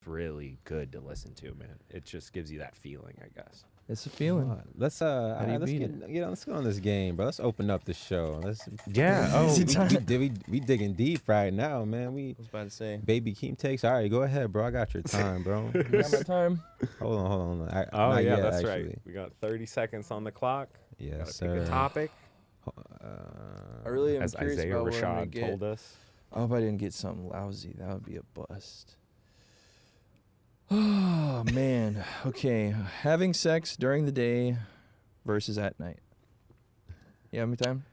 really good to listen to, man. It just gives you that feeling, I guess. It's a feeling. Let's let's go on this game, bro. Let's open up the show. Yeah. We digging deep right now, man. I was about to say. Baby Keem takes. All right, go ahead, bro. I got your time, bro. You got my time. Hold on. That's actually. right. We got 30 seconds on the clock. Yes, Gotta pick a topic. I really am As curious Isaiah about what I'm gonna Rashad get. told us. I hope I didn't get something lousy. That would be a bust. Oh, man. Okay. Having sex during the day versus at night. You have me time?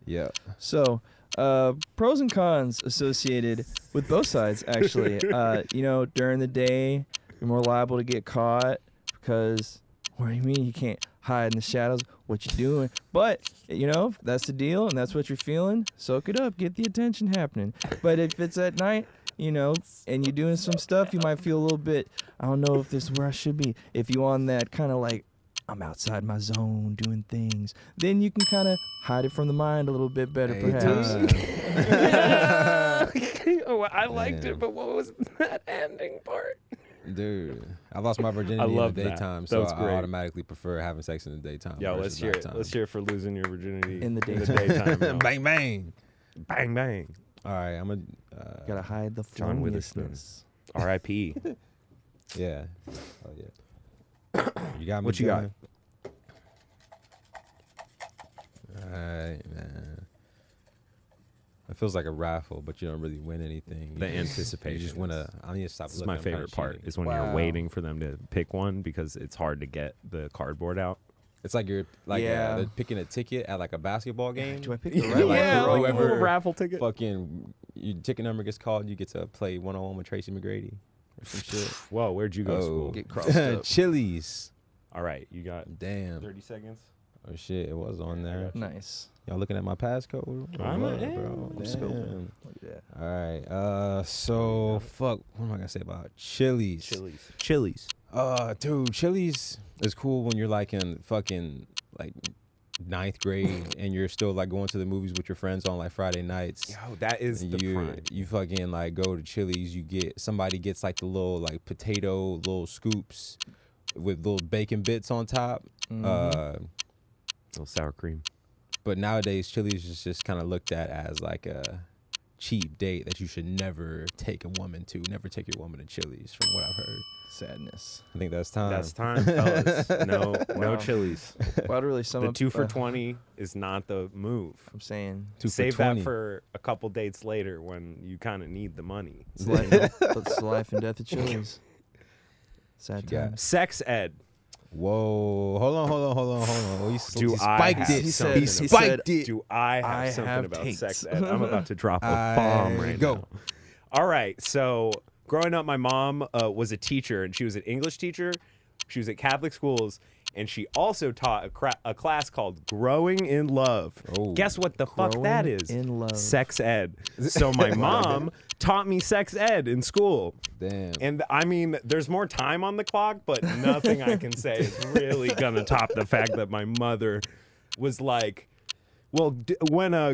Yeah. So, pros and cons associated with both sides, actually. During the day, you're more liable to get caught because, what do you mean you can't hide in the shadows? What you doing? But, if that's the deal and that's what you're feeling, soak it up. Get the attention happening. But if it's at night, and you're doing some stuff, you might feel a little bit, I don't know if this is where I should be. If you on that kind of like, I'm outside my zone doing things, then you can kind of hide it from the mind a little bit better, perhaps. I liked it, but what was that ending part? Dude, I lost my virginity in the daytime, so I automatically prefer having sex in the daytime. Yo, let's hear it. Let's hear it for losing your virginity in the daytime. Bang, bang. Bang, bang. All right, I'm going to... Gotta hide the John Witherspoon. R.I.P. Yeah. Oh, yeah. You got me. What you got? All right, man. It feels like a raffle, but you don't really win anything. The anticipation. You just win a... I need to stop. This is my favorite part, is when you're waiting for them to pick one because it's hard to get the cardboard out. It's like you're they're picking a ticket at like a basketball game. Do I pick the right one? Like a little raffle ticket. Fucking your ticket number gets called, you get to play one-on-one with Tracy McGrady or some shit. Whoa, where'd you go to school? Get crossed up. Chili's. All right, you got 30 seconds. Oh shit, it was on there. Nice. Y'all looking at my passcode? I'm bro. I'm scoping. Look at that. All right. So fuck. What am I gonna say about Chili's? Chili's. Dude, Chili's is cool when you're like in fucking like 9th grade and you're still like going to the movies with your friends on like Friday nights. Yo, that is the prime. You fucking like go to Chili's. Somebody gets like the little like potato little scoops with little bacon bits on top. Little sour cream. But nowadays, Chili's is just kind of looked at as like a cheap date that you should never take a woman to. Never take your woman to Chili's, from what I've heard. Sadness. I think that's time. That's time, fellas. No Chili's. Well, to really sum The up, 2 for $20 is not the move. I'm saying. Save that for a couple dates later when you kind of need the money. It's the life and death of Chili's. Sad time. Sex ed. Whoa. Hold on. He spiked it. He spiked it. Do I have something have about takes. sex ed? I'm about to drop a bomb right now. All right. So growing up, my mom was a teacher, and she was an English teacher. She was at Catholic schools, and she also taught a class called Growing in Love. Oh. Guess what the fuck that is? In love. Sex ed. So my mom taught me sex ed in school. Damn. And I mean, there's more time on the clock, but nothing I can say is really gonna top the fact that my mother was like, well, when a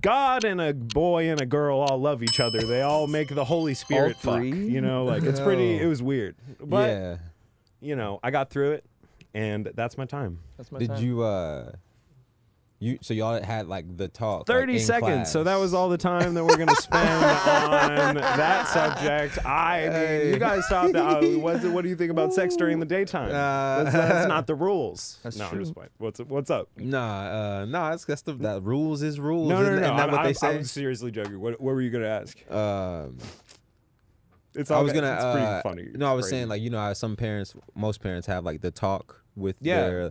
God and a boy and a girl all love each other, they all make the Holy Spirit fuck. You know, like it's pretty. It was weird, but I got through it, and that's my time. That's my time. Did so y'all had like the talk 30 like, in seconds. class. So that was all the time that we're gonna spend on that subject. I mean, you guys stopped. What do you think about sex during the daytime? That's not the rules. That's no, true. I'm just playing. What's up? Nah, that's that rules is rules. No. Isn't that what they say? I'm seriously joking. What were you gonna ask? It's I was okay. gonna. It's pretty funny. No, I was crazy. saying like how most parents have like the talk with their.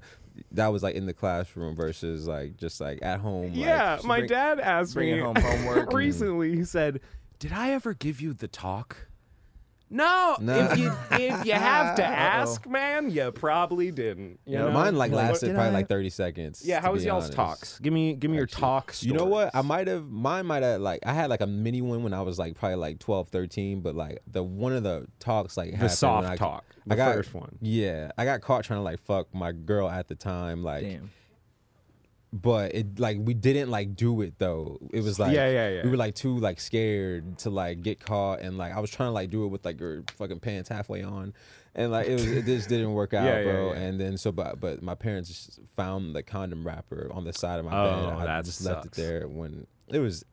That was like in the classroom versus like just like at home. Yeah, like, my dad asked me home homework recently. He said, "Did I ever give you the talk?" No. If you have to ask, man, you probably didn't. You know? Mine like lasted probably like 30 seconds. Yeah, how was y'all's honest. talks? Give me your talk stories. You know what? Mine might have like I had like a mini one when I was like probably like 12, 13, but like one of the talks like the soft talk. The first one. Yeah, I got caught trying to like fuck my girl at the time. Like, damn. but it like we didn't like do it though. It was like we were like too like scared to like get caught, and like I was trying to like do it with like your fucking pants halfway on, and like it just didn't work out, bro. And then but my parents just found the condom wrapper on the side of my bed. I just left it there when it was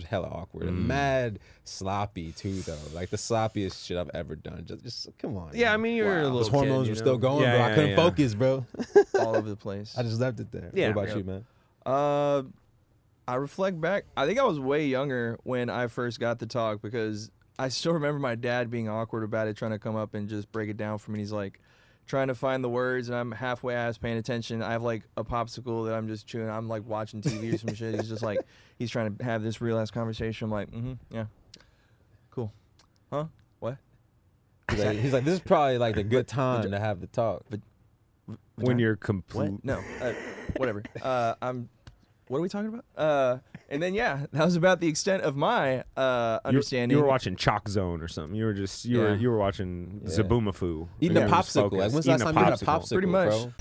hella awkward and mad sloppy too though. Like the sloppiest shit I've ever done. Just come on. Yeah, I mean you were a little Those hormones kid, were still going, bro. I couldn't focus, bro. All over the place. I just left it there. Yeah. What about you, man? I reflect back. I think I was way younger when I first got the talk because I still remember my dad being awkward about it, trying to come up and just break it down for me. He's like trying to find the words, and I'm halfway ass paying attention. I have like a popsicle that I'm just chewing. I'm like watching TV or some shit. He's just like, he's trying to have this real ass conversation. I'm like, yeah, cool, huh? What? He's like, this is probably like the good time to have the talk. When you're complete. What? No, whatever. What are we talking about? And then yeah, that was about the extent of my understanding. You were watching Chalk Zone or something. You were just you were watching Zaboomafoo. Eating a popsicle. Like when's the last time you had a popsicle? Pretty much. Bro?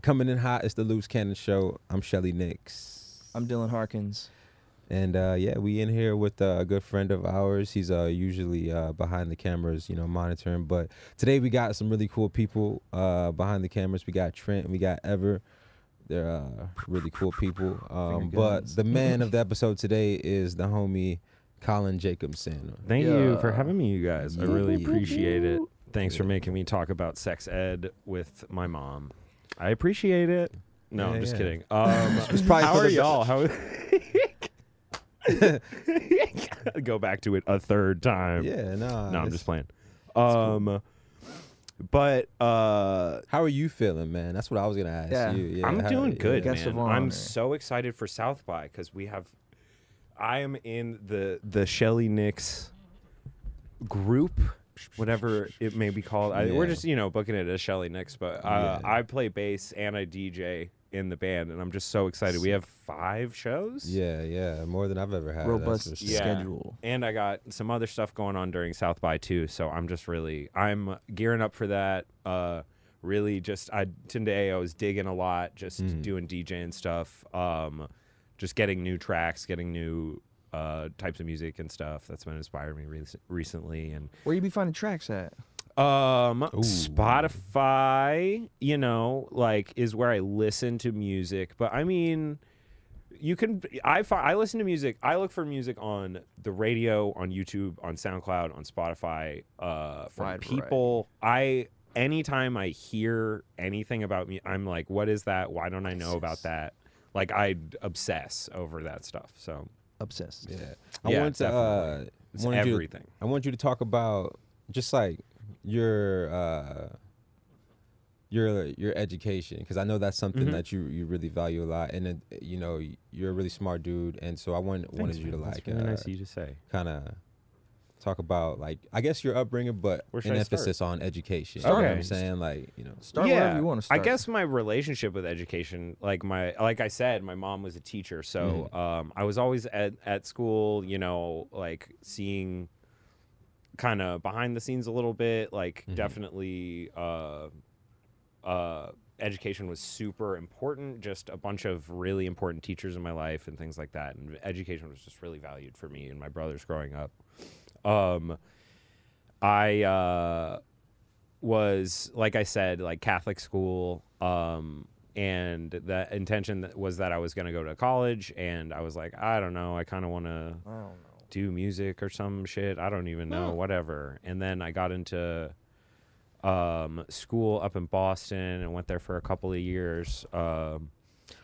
Coming in hot, it's the Loose Cannon Show. I'm Shelly Nix. I'm Dylan Harkins. And we in here with a good friend of ours. He's usually behind the cameras, monitoring. But today we got some really cool people behind the cameras. We got Trent and we got Ever. They're really cool people. But the man of the episode today is the homie Colin Jacobson. Thank you for having me, you guys. I really appreciate it. Thanks for making me talk about sex ed with my mom. I appreciate it. No, I'm just kidding. How are y'all? Go back to it a third time. Yeah, no, I'm just playing. Cool. But how are you feeling, man? That's what I was gonna ask you. Yeah, I'm doing good, Guest man. of honor. I'm so excited for South by because I am in the Shelly Nix group, whatever it may be called. We're just booking it as Shelly Nix, but I play bass and I DJ in the band, and I'm just so excited. We have 5 shows. Yeah, more than I've ever had. Robust schedule. And I got some other stuff going on during South by too, so I'm gearing up for that. Really today I was digging a lot, just doing DJing stuff, just getting new tracks, getting new types of music and stuff. That's been inspiring me recently. And where you be finding tracks at? Spotify, is where I listen to music. But I mean, I listen to music. I look for music on the radio, on YouTube, on SoundCloud, on Spotify, from people. Anytime I hear anything about me, I'm like, what is that? Why don't I know about that? Like, I obsess over that stuff. So obsessed. Yeah. I want everything. I want you to talk about just like your education, because I know that's something that you really value a lot, and you're a really smart dude, and so I wanted you to like really nice of you to say. Kind of talk about like I guess your upbringing, but an emphasis on education. Okay. You know what I'm saying? Start wherever you want to start. I guess my relationship with education, like I said, my mom was a teacher, so I was always at school, like seeing kind of behind the scenes a little bit, like definitely education was super important, just a bunch of really important teachers in my life and things like that, and education was just really valued for me and my brothers growing up. I was, like I said, like Catholic school, and the intention was that I was going to go to college, and I was like, I don't know, I kind of want to do music or some shit. I don't even know, whatever. And then I got into school up in Boston and went there for a couple of years.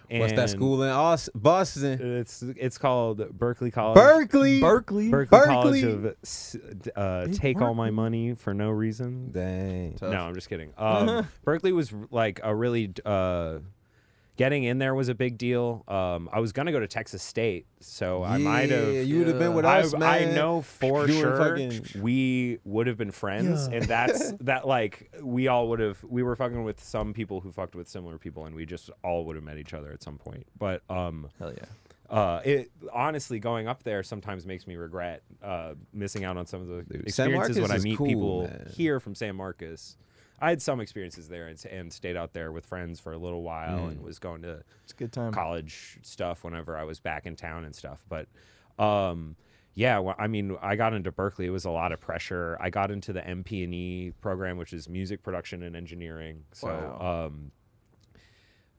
What's that school in Boston? It's called Berkeley College. Berkeley College of take all my money for no reason. Dang. Tough. No, I'm just kidding. Berkeley was like a really getting in there was a big deal. I was gonna go to Texas State, so I might have. You would have been with us, man. I know for sure we would have been friends, and that like we all would have. We were fucking with some people who fucked with similar people, and we just all would have met each other at some point. But hell yeah. It honestly, going up there sometimes makes me regret missing out on some of the experiences when I meet people here from San Marcos. I had some experiences there and stayed out there with friends for a little while and was going to good time. college stuff whenever I was back in town and stuff. But yeah, well, I mean, I got into Berkeley. It was a lot of pressure. I got into the MP&E program, which is music production and engineering. So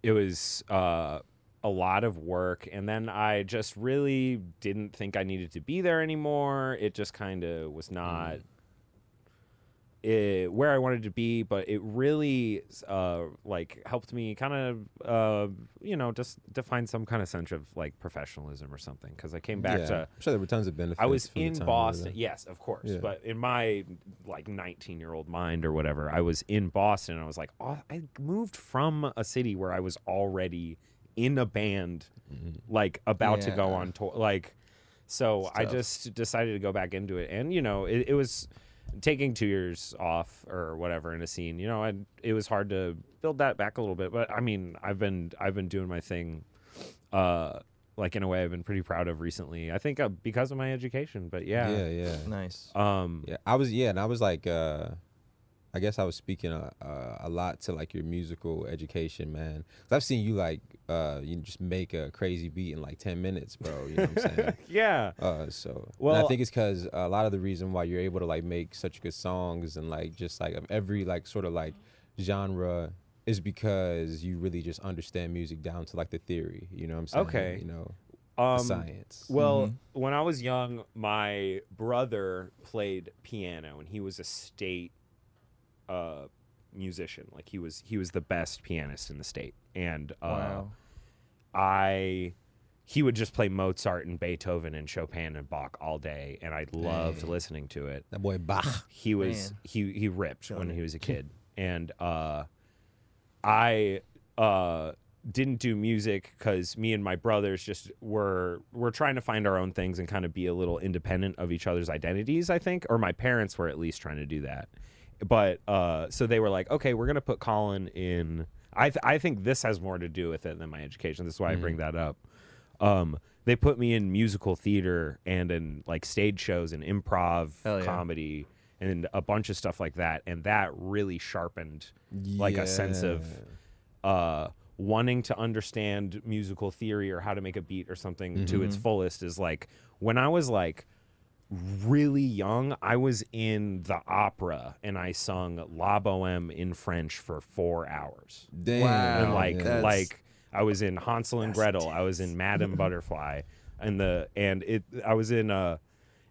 it was a lot of work. And then I just really didn't think I needed to be there anymore. It just kind of was not where I wanted to be, but it really like helped me kind of you know, just define some kind of sense of like professionalism or something, because I came back to, I'm sure there were tons of benefits. I was in Boston, yes, of course, but in my like 19-year-old mind or whatever, I was in Boston and I was like, oh, I moved from a city where I was already in a band, like about to go on tour, like, so I just decided to go back into it. And you know, it was taking 2 years off or whatever in a scene, you know, it was hard to build that back a little bit. But I mean, I've been doing my thing, like in a way I've been pretty proud of recently. I think because of my education. But yeah, Nice. Yeah, I was like, I guess I was speaking a lot to like your musical education, man. 'Cause I've seen you like you just make a crazy beat in like 10 minutes, bro. You know what I'm saying? yeah. So well, and I think it's because a lot of the reason why you're able to like make such good songs and like just like of every like sort of like genre is because you really just understand music down to like the theory. You know what I'm saying? Okay. You know, the science. Well, when I was young, my brother played piano, and he was a state musician. Like he was the best pianist in the state. And he would just play Mozart and Beethoven and Chopin and Bach all day, and I loved listening to it. That boy Bach. He was he ripped when he was a kid. And I didn't do music because me and my brothers just were trying to find our own things and kind of be a little independent of each other's identities, I think, or my parents were at least trying to do that. But so they were like, okay, we're gonna put Colin in. I think this has more to do with it than my education. That's why I bring that up. They put me in musical theater and in like stage shows and improv comedy and a bunch of stuff like that, and that really sharpened like a sense of wanting to understand musical theory or how to make a beat or something to its fullest. Is like when I was like really young, I was in the opera and I sung La Boheme in French for 4 hours. Damn. Wow. And like I was in Hansel and Gretel, intense. I was in Madame Butterfly, I was in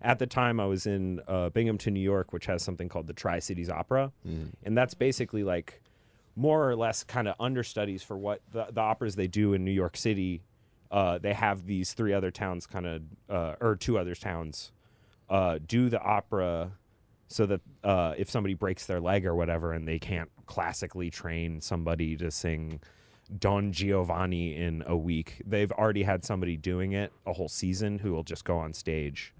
at the time I was in Binghamton, New York, which has something called the Tri-Cities Opera, and that's basically like more or less kind of understudies for what the operas they do in New York City. They have these 3 other towns kind of or 2 other towns do the opera so that if somebody breaks their leg or whatever and they can't classically train somebody to sing Don Giovanni in a week, they've already had somebody doing it a whole season who will just go on stage.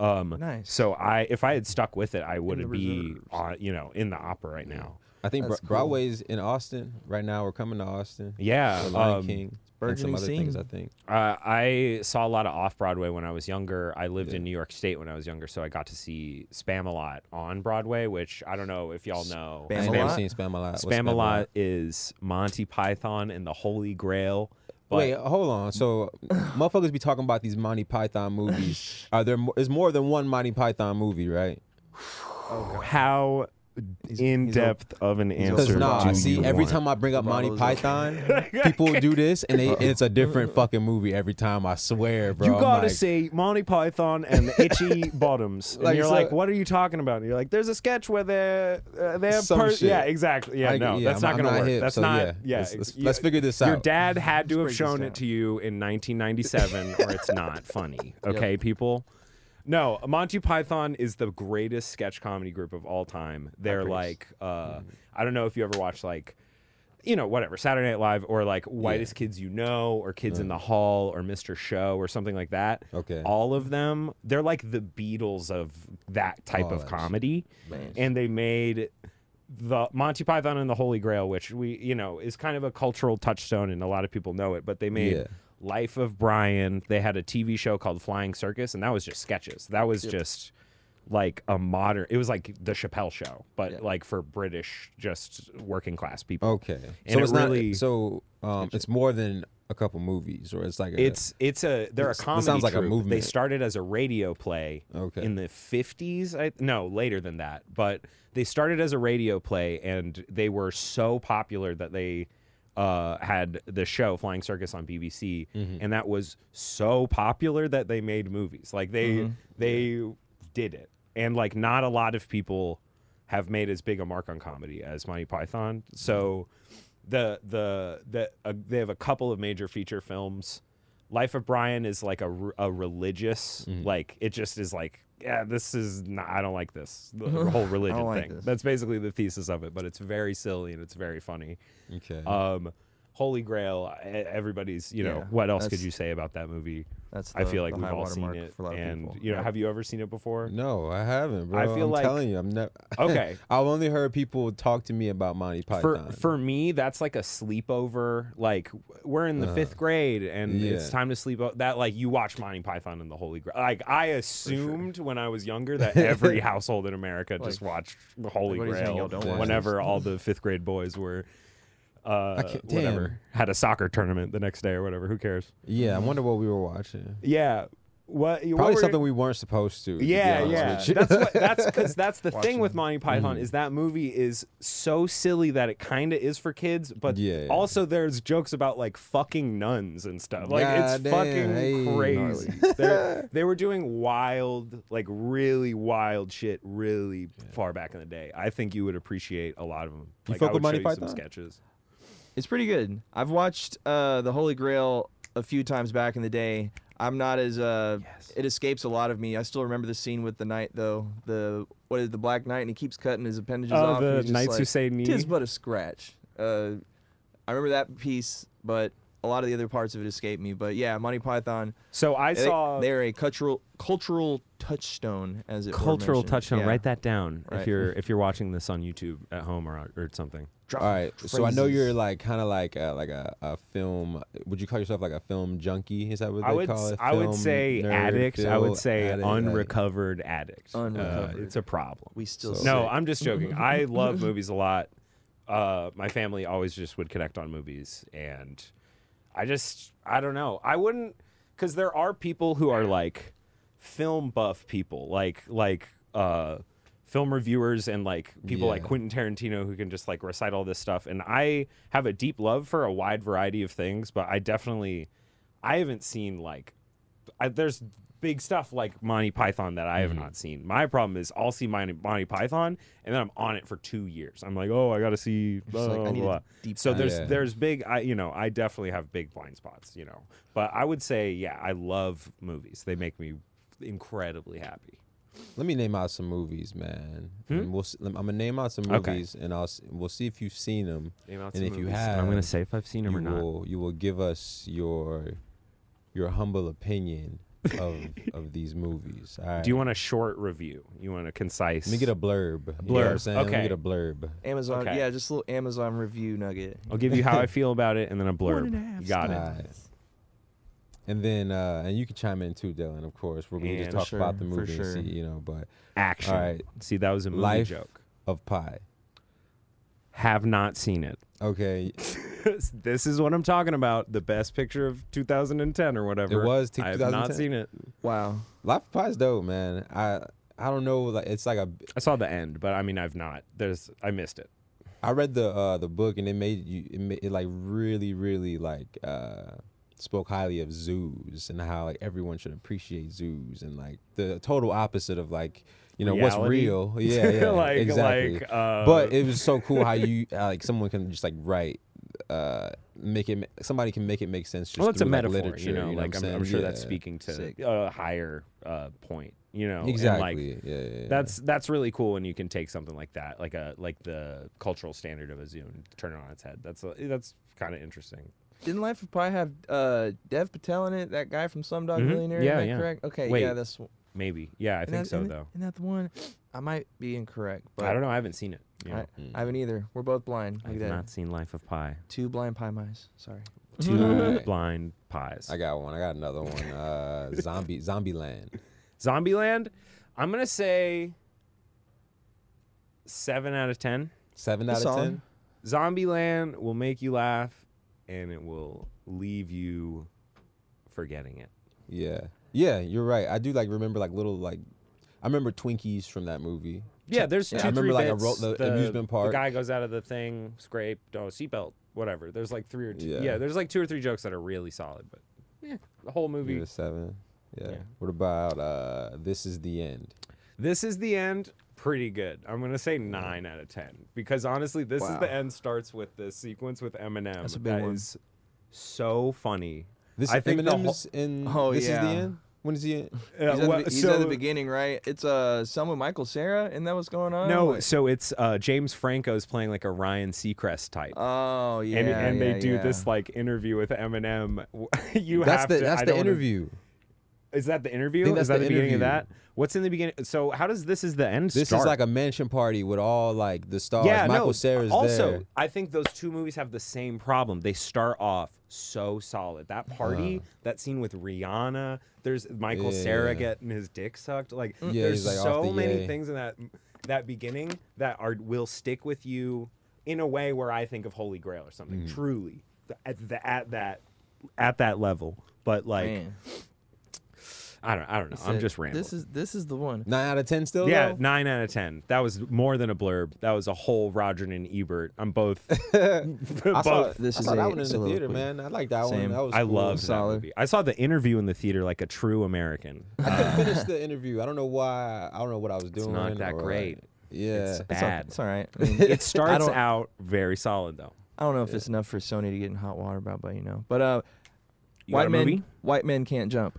Nice. So if I had stuck with it, I would be in the opera right now. I think Broadway's in Austin right now. We're coming to Austin. Yeah, Lion King. And some burgeoning other scene. things, I think. I saw a lot of off-Broadway when I was younger. I lived in New York State when I was younger, so I got to see Spam-A-Lot on Broadway, which I don't know if y'all know. I ain't never seen Spam-A-Lot. What's Spam-A-Lot is Monty Python and the Holy Grail. But wait, hold on. So, motherfuckers be talking about these Monty Python movies. There's more than one Monty Python movie, right? how in-depth of an answer every time I bring up Monty Python, people do this, and it's a different fucking movie every time, I swear, bro. You gotta say Monty Python and the Itchy Bottoms. And you're like, what are you talking about? And you're like, there's a sketch where they're yeah, exactly. Yeah, that's not gonna work. Hip, that's so not, let's figure this out. Your dad had to have shown it to you in 1997 or it's not funny. Okay, people? No, Monty Python is the greatest sketch comedy group of all time. They're like, I don't know if you ever watched like, whatever, Saturday Night Live or like Whitest Kids You Know or Kids in the Hall or Mr. Show or something like that. Okay. All of them, they're like the Beatles of that type of comedy. And they made the Monty Python and the Holy Grail, which is kind of a cultural touchstone and a lot of people know it, but they made Life of Brian. They had a TV show called Flying Circus, and that was just sketches. That was just like a modern. It was like the Chappelle Show, but like for British, just working class people. Okay, and so it's really, not. So it's more than a couple movies, or it's like they're a comedy. It sounds like troupe. a movement. They started as a radio play in the 50s. No, later than that, but they started as a radio play, and they were so popular that they had the show Flying Circus on BBC, and that was so popular that they made movies. Like they did it, and like not a lot of people have made as big a mark on comedy as Monty Python. So they have a couple of major feature films. Life of Brian is like a religious, like it just is like, yeah, this is not, I don't like this, the whole religion thing. That's basically the thesis of it, but it's very silly and it's very funny. Okay. Holy Grail, everybody's, you know, what else could you say about that movie? I feel like we've all seen it. And, you know, have you ever seen it before? No, I haven't, bro. I feel I'm like, telling you, I'm never. Okay. I've only heard people talk to me about Monty Python. For me, that's like a sleepover. Like, we're in the 5th grade and it's time to sleep. That, like, you watch Monty Python and the Holy Grail. Like, I assumed when I was younger that every household in America just watched the Holy Grail whenever all the 5th grade boys were. Whatever, had a soccer tournament the next day or whatever. Who cares? Yeah, I wonder what we were watching. Yeah, probably something we weren't supposed to. Yeah. That's because that's the thing with Monty Python is that movie is so silly that it kind of is for kids, but also there's jokes about like fucking nuns and stuff. Like it's fucking crazy. They were doing wild, like really wild shit, really far back in the day. I think you would appreciate a lot of them. You like fuck I with would Monty show you Python? some sketches. It's pretty good. I've watched the Holy Grail a few times back in the day. I'm not as it escapes a lot of me. I still remember the scene with the knight though. The Black Knight, and he keeps cutting his appendages off. The knights who say knee. "'Tis but a scratch." I remember that piece, but a lot of the other parts of it escape me. But yeah, Monty Python. So they're a cultural touchstone, as it were cultural mentioned. touchstone. Yeah. Write that down Right. if you're watching this on YouTube at home or something. All right, so I know you're like kind of like a film. Would you call yourself like a film junkie? Is that what they call it? I would say addict. I would say unrecovered addict. Unrecovered. It's a problem. We still No, I'm just joking. I love movies a lot. My family always just would connect on movies, and I don't know. I wouldn't, because there are people who are like film buff people, like film reviewers and like people like Quentin Tarantino who can just like recite all this stuff. And I have a deep love for a wide variety of things, but I haven't seen like, there's big stuff like Monty Python that I have not seen. My problem is I'll see Monty Python and then I'm on it for 2 years. I'm like, oh, I got to see blah, like, I need blah. a deep So dive. there's big, I definitely have big blind spots, but I would say, yeah, I love movies. They make me incredibly happy. Let me name out some movies, man. And I'm gonna name out some movies, and we'll see if you've seen them. Name out and some if you movies. have, I'm gonna say if I've seen them or not. You will give us your humble opinion of these movies. All right. Do you want a short review? You want a concise? Let me get a blurb. Blurb. You know what I'm saying? Okay. Let me get a blurb. Amazon, Okay. yeah, just a little Amazon review nugget. I'll give you how I feel about it and then a blurb. 1.5 You got it. All right. And then, and you can chime in too, Dylan. Of course, we're gonna just talk about the movie and see, but action. All right. See, that was a movie Life joke. of Pi. Have not seen it. Okay. This is what I'm talking about. The best picture of 2010 or whatever. It was I have 2010? not seen it. Wow. Life of Pi is dope, man. I don't know, like it's like I saw the end, but I mean I've not. I missed it. I read the book and it like really like spoke highly of zoos and how like everyone should appreciate zoos and like the total opposite of like what's Reality? real. Yeah, exactly. But it was so cool how you like someone can just like write somebody can make it make sense just Well, it's a through, like, metaphor, literature, you know. what Like I'm sure that's speaking to Sick. a higher point, and, exactly. like, yeah. That's really cool when you can take something like that, like the cultural standard of a zoo, and turn it on its head. That's kind of interesting. Didn't Life of Pi have Dev Patel in it? That guy from Slumdog Millionaire? Yeah, Am I yeah. correct? Okay, Wait. yeah, that's. Maybe, yeah, I think so though. Isn't that the one? I might be incorrect, but I don't know. I haven't seen it. I haven't either. We're both blind. Look I've at that. not seen Life of Pi. 2 blind pie mice. Sorry. Two blind pies. I got one. I got another one. Zombieland. Zombieland. I'm gonna say 7 out of 10. 7 out of 10. Zombieland will make you laugh, and it will leave you forgetting it. Yeah, you're right. I do remember little I remember Twinkies from that movie. Yeah, there's 2, 3 I remember bits. the amusement park. The guy goes out of the thing, scraped, seatbelt, whatever. There's 3 or 2. Yeah, there's 2 or 3 jokes that are really solid, but the whole movie. 7. Yeah. What about This Is the End? This Is the End. Pretty good. I'm gonna say 9 out of 10 because honestly, This Is the End starts with the sequence with Eminem. That's a big one. Is so funny. I think Eminem's in This Is the End. When is he in? He's at the beginning, right? It's some with Michael Cera, isn't that what's going on? No, so it's James Franco's playing a Ryan Seacrest type. Oh yeah, and they do this interview with Eminem. That's the interview. Is that the interview? Is that the beginning of that? What's in the beginning? So how does This Is the End start? This is a mansion party with all the stars. Yeah, Michael Cera's there. Also, I think those 2 movies have the same problem. They start off so solid. That party, that scene with Rihanna, there's Michael Cera getting his dick sucked. There's so many things in that beginning that will stick with you in a way where I think of Holy Grail or something. Truly, at that level. But Man. I don't know. I'm just rambling. This is the one. 9 out of 10 still? Yeah, though? 9 out of 10. That was more than a blurb. That was a whole Roger and Ebert. I'm both. I saw that one in the theater, soliloquy. Man. I like that one. That was I cool. love that movie. I saw The Interview in the theater like a true American. I couldn't finish the interview. I don't know why. I don't know what I was doing. It's not that great. Yeah. It's bad. It's all right. I mean, It starts out very solid though. I don't know if it's enough for Sony to get in hot water about, but But white men can't jump.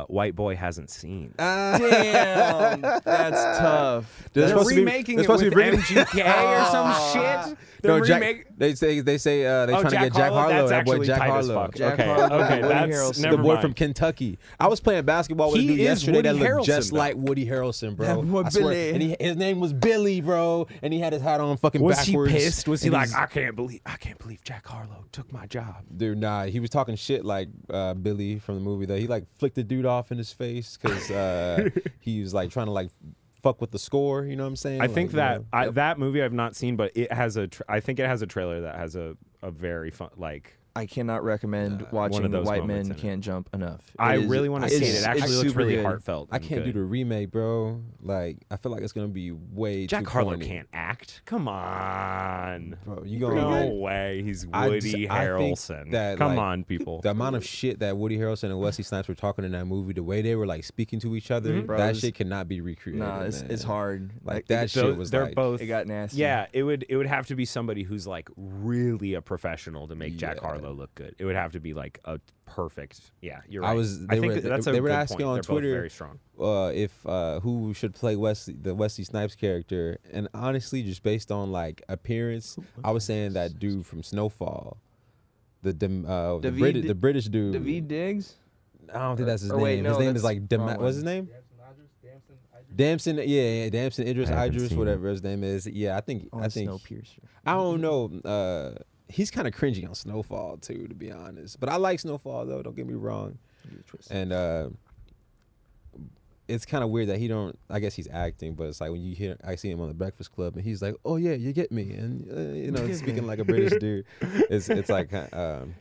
White Boy Hasn't seen. Damn, that's tough. They're remaking it with MGK or some shit. They say they trying to get Jack Harlow. That's That boy actually Jack tight as Harlow. fuck. Jack Okay, Harlow, okay, Woody that's Harrelson. never The boy mind. from Kentucky. I was playing basketball with a He dude is yesterday Woody that looked Harrelson, just though. like Woody Harrelson, bro. That boy I swear. Billy. And his name was Billy, bro. And he had his hat on fucking Was backwards. he pissed? Was he And like, he's- I can't believe Jack Harlow took my job? Dude, nah, he was talking shit like Billy from the movie. That he flicked the dude off in his face because he was trying to fuck with the score. You know what I'm saying? I think that Yep. that movie I've not seen, but it has I think it has a trailer that has a very fun I cannot recommend one watching of The those White moments Men in it. Can't Jump enough. I really want to see it. It it's actually looks super really good. heartfelt. I and can't good. do the remake, bro. I feel like it's gonna be way Jack too Harlow corny. can't act. Come on. Bro, you No gonna way. He's I Woody just- I think Harrelson. that, Come on, people. the amount of shit that Woody Harrelson and Wesley Snipes were talking in that movie, the way they were speaking to each other, Bro, that it's- shit cannot be recreated. Nah, it's man. hard. That shit was they're both. It got nasty. Yeah, it would have to be somebody who's really a professional to make Jack Harlow look good. It would have to be a perfect. Yeah, you're right. They think were, that's a they were good asking point. on They're Twitter both very strong. If who should play the Wesley Snipes character, and honestly, just based on appearance, I was saying that dude from Snowfall, the British dude. David Diggs. I don't think that's his Or name. wait, no, his name is that's wrong what's his name? Damson, Damson Idris, I haven't seen whatever his name is. Yeah, I think Snowpiercer. I don't know. He's kind of cringy on Snowfall too, to be honest. But I like Snowfall though. Don't get me wrong. And it's kind of weird that he don't. I guess he's acting, but it's when I see him on the Breakfast Club, and he's like, "Oh yeah, you get me," and speaking like a British dude. It's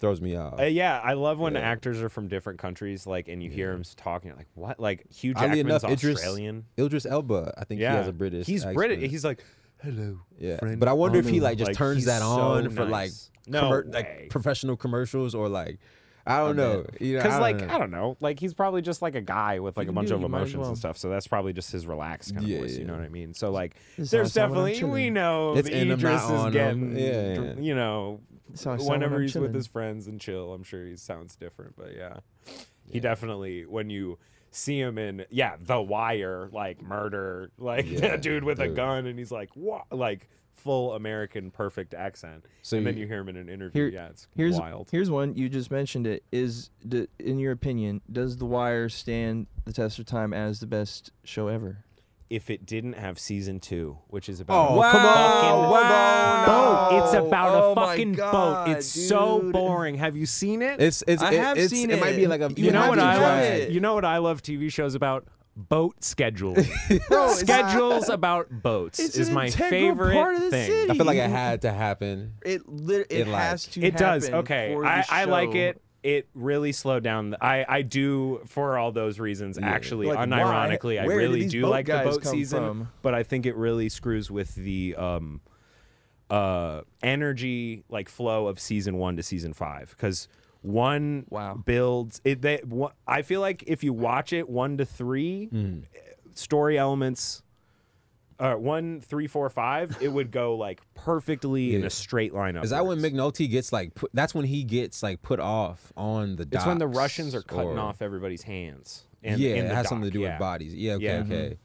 throws me off. Yeah, I love when actors are from different countries, and you hear him talking, you're like, what? Hugh Oddly Jackman's enough, Australian. Idris Elba, I think he has a British. He's accent. British. He's like, hello. Yeah, friend. but I wonder if he just Like, turns he's that on so for nice. No way. professional commercials or I don't know. Because I don't know. He's probably just a guy with a can bunch do of it, you might as emotions well. and stuff. So that's probably just his relaxed kind of Yeah, voice. You know yeah. what I mean? So This there's is how I sound when I'm definitely we chilling. know It's in him, Idris not is on getting him. Yeah. That's how I sound when whenever I'm he's with chilling. his friends and chill. I'm sure he sounds different, but he definitely when you see him in The Wire, murder, that dude with a gun, and he's what, full American perfect accent. So and then you hear him in an interview. It's wild. Here's one. You just mentioned it. In your opinion, does The Wire stand the test of time as the best show ever? if it didn't have season 2, which is about come on, boat. It's about a my fucking God, boat. It's so dude. boring. Have you seen it? I have seen It might be like a. You know what I love? it. You know what I love TV shows about? Boat schedules. Bro, Schedules about boats it's is an my integral favorite part of the thing. city. I feel like it had to happen. It It has to. It does. happen Okay, for the I like show. it. It really slowed down. I do for all those reasons. Actually, Like, unironically, I where did really these do boat like the guys boat come season. from? But I think it really screws with the energy like flow of season 1 to season 5 because 1 builds it. I feel like if you watch it 1 to 3 story elements. 1, 3, 4, 5, it would go like perfectly in a straight line up. Is that when McNulty gets like? That's when he gets like put off on the docks. It's when the Russians are cutting off everybody's hands. And, yeah, in it the has dock. something to do with bodies. Yeah, okay, Yeah. okay.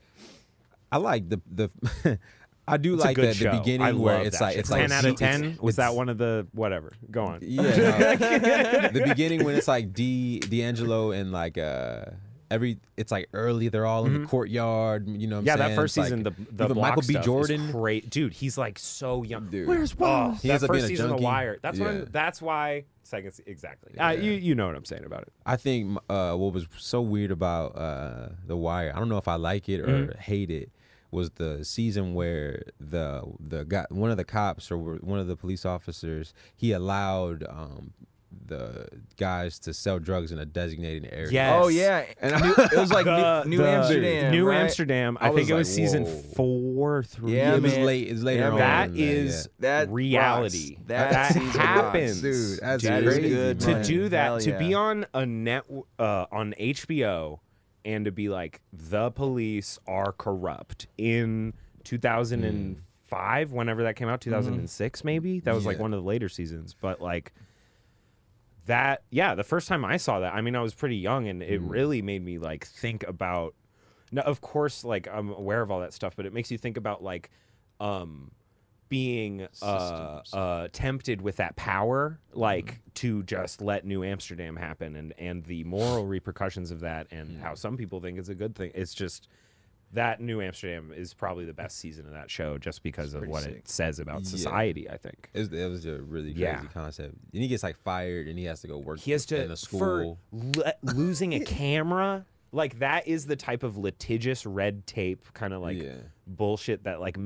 I like the. I do It's a like good the show. beginning I where love it's that like shit. it's like 10 out of 10. it's- Was that one of the whatever? Go on. Yeah, no. The beginning when it's like D'Angelo and like it's like early. They're all in the courtyard. You know what I'm saying? That first It's season, like, the even block Michael B. stuff Jordan. is great, dude. He's like so young. Dude. Where's Wallace? He that ends up being first a season of junkie. Wire. That's Yeah. when. That's why. Second, exactly. Yeah. You know what I'm saying about it. I think what was so weird about The Wire, I don't know if I like it or hate it, was the season where the guy, one of the cops or one of the police officers, he allowed the guys to sell drugs in a designated area. Yes. Oh yeah, and it was like New Amsterdam. New right? Amsterdam. I I think was it was like, season whoa. 4 or 3. Yeah, it was man. late. It's later Yeah, on. That man, is That reality. rocks. That season happens, rocks. dude. That's That is crazy. good, to man. do that, Hell to be yeah. on a net on HBO, and to be like the police are corrupt in 2005, whenever that came out, 2006 maybe. That was like Yeah. one of the later seasons, but like that. Yeah, the first time I saw that, I mean, I was pretty young, and it really made me like think about. Now, of course, like I'm aware of all that stuff, but it makes you think about like being tempted with that power, like to just let New Amsterdam happen, and the moral repercussions of that, and how some people think it's a good thing. It's just that New Amsterdam is probably the best season of that show, just because of what it says about society. I think It was a really crazy concept. And he gets like fired, and he has to go work he has to in a school. for losing a camera. Like that is the type of litigious red tape kind of like bullshit that like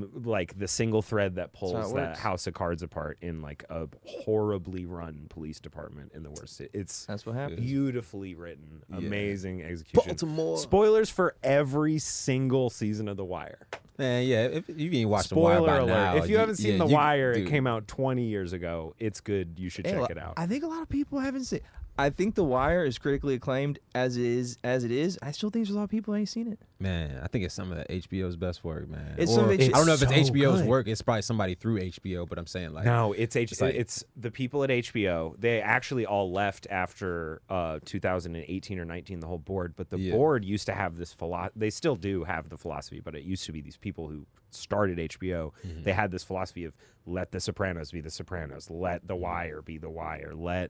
the single thread that pulls that house of cards apart in like a horribly run police department in the worst. That's what happens. Beautifully written, amazing execution. Baltimore. Spoilers for every single season of The Wire. Man, yeah, if you ain't watched The Wire Spoiler by alert! now, If you haven't seen The Wire, dude. it came out 20 years ago. It's good. You should check it out. I think a lot of people haven't seen. I think The Wire is critically acclaimed as it is. I still think there's a lot of people who ain't seen it. Man, I think it's some of the HBO's best work, man. It's Or, some of I don't know if it's so HBO's good. work. It's probably somebody through HBO, but I'm saying like No, it's like- the people at HBO. They actually all left after 2018 or 19, the whole board. But the board used to have this philosophy. They still do have the philosophy, but it used to be these people who started HBO. They had this philosophy of let The Sopranos be The Sopranos, let The Wire be The Wire, let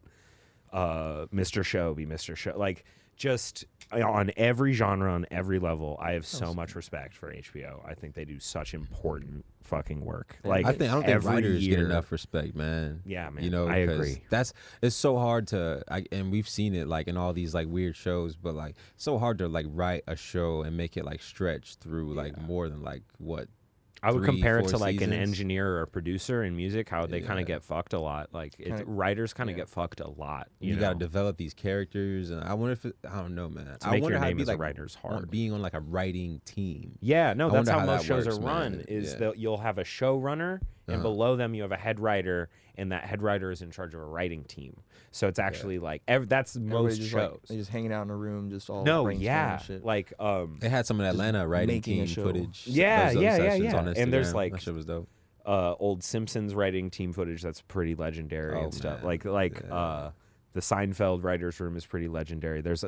Mr. Show be Mr. Show. Like just on every genre, on every level, I have so much respect for HBO. I think they do such important fucking work. Like I don't think every writers year, get enough respect, man. Yeah, man. You know, I 'cause agree. It's so hard to, and we've seen it like in all these like weird shows, but like so hard to like write a show and make it like stretch through like more than like what. I would 3, compare it 4 to like an seasons. engineer or a producer in music, how they kind of get fucked a lot. Like writers kind of get fucked a lot. You got to know? develop these characters, and I wonder if I don't know, man. To I make wonder your how name it'd be as a like writer's hard. being on like a writing team. Yeah, no, I that's wonder how how most that shows works, are run. man. Is Yeah. that you'll have a showrunner, and below them you have a head writer, and that head writer is in charge of a writing team. So it's actually like that's most just shows. like, they just hanging out in a room, just all No, brainstorming yeah, shit. like They had some in Atlanta writing making a team show. footage. Yeah, those yeah, sessions yeah. on And there's Instagram. like that shit was dope. Old Simpsons writing team footage that's pretty legendary and stuff. man. The Seinfeld writers' room is pretty legendary. There's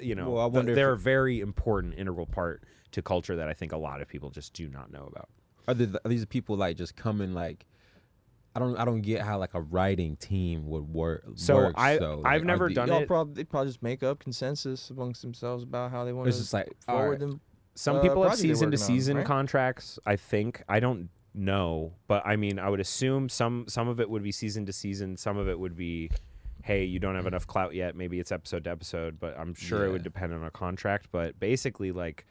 you know, Well, I wonder if they're it- a very important integral part to culture that I think a lot of people just do not know about. Are these people like just coming like? I don't get how like a writing team would work. So I've like, never are the- done Y'all it. they probably just make up consensus amongst themselves about how they want It's to just like forward alright. them. some people have project they're season to working on, season right? contracts. I think I don't know, but I mean, I would assume some of it would be season to season. Some of it would be, hey, you don't have enough clout yet. Maybe it's episode to episode, but I'm sure it would depend on a contract. But basically, like,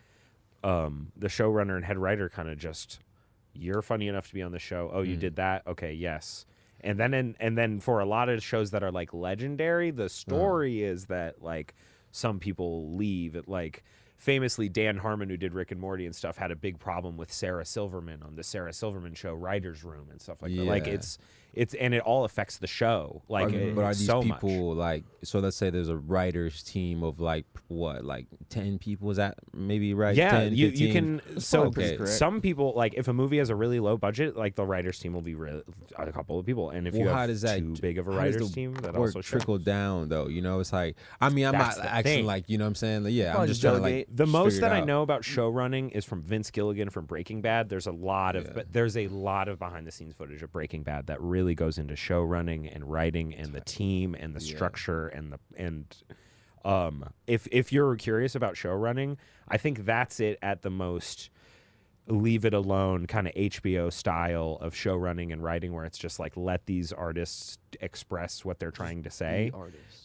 the showrunner and head writer kind of just, you're funny enough to be on the show. Oh, you did that? Okay, yes. And then for a lot of shows that are like legendary, the story is that like some people leave. Like famously, Dan Harmon, who did Rick and Morty and stuff, had a big problem with Sarah Silverman on the Sarah Silverman show, Writers Room and stuff like that. Like it's and it all affects the show. Like, but are these so people much. like? So let's say there's a writers team of like what, like 10 people? Is that maybe right? Yeah, 10, you 15? can. So Okay. some people, like if a movie has a really low budget, like the writers team will be a couple of people, and if you Well, have how does that too big of a how does writers the team, that work also trickle shows. down though. You know, it's like, I mean, I'm That's not the acting thing. like, you know what I'm saying? Like, yeah, Probably I'm just just trying to like delegate. The most figure that it I out. know about show running is from Vince Gilligan from Breaking Bad. There's a lot of behind the scenes footage of Breaking Bad that really goes into show running and writing and the team and the structure and if you're curious about show running, I think that's it at the most leave it alone kind of HBO style of show running and writing, where it's just like let these artists express what they're trying to say.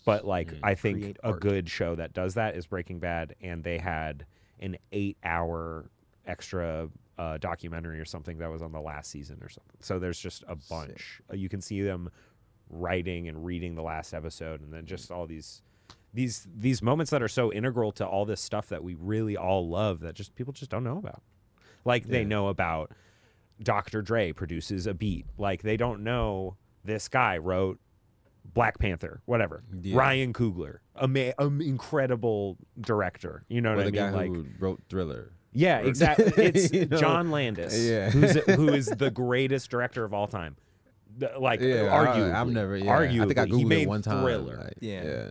But like I think Create a art. good show that does that is Breaking Bad, and they had an 8-hour extra documentary or something that was on the last season or something. So there's just a bunch. You can see them writing and reading the last episode, and then just all these moments that are so integral to all this stuff that we really all love that just people just don't know about. Like they know about Dr. Dre produces a beat. Like they don't know this guy wrote Black Panther, whatever. Yeah. Ryan Coogler, incredible director. You know what I the mean? guy Like, who wrote Thriller. yeah, exactly. It's You know? John Landis, Yeah. who is the greatest director of all time. Like, arguably, I've never. Yeah. arguably, I think I he googled made it one time. Thriller. Like, Yeah.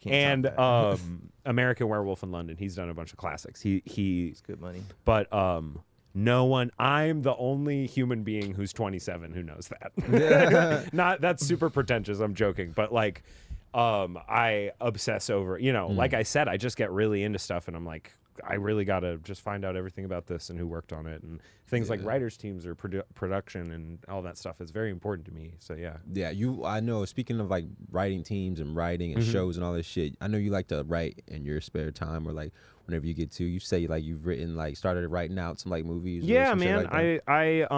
And Can't top that. American Werewolf in London. He's done a bunch of classics. He It's good money. but no one. I'm the only human being who's 27 who knows that. Not that's super pretentious. I'm joking, but like, I obsess over. You know, like I said, I just get really into stuff, and I'm like, I really gotta just find out everything about this and who worked on it, and things like writers teams or production and all that stuff is very important to me. So yeah. Yeah, I know. Speaking of like writing teams and writing and shows and all this shit, I know you like to write in your spare time or like whenever you get to. You say like you've written like started writing out some like movies. Yeah, or some man. shit like that.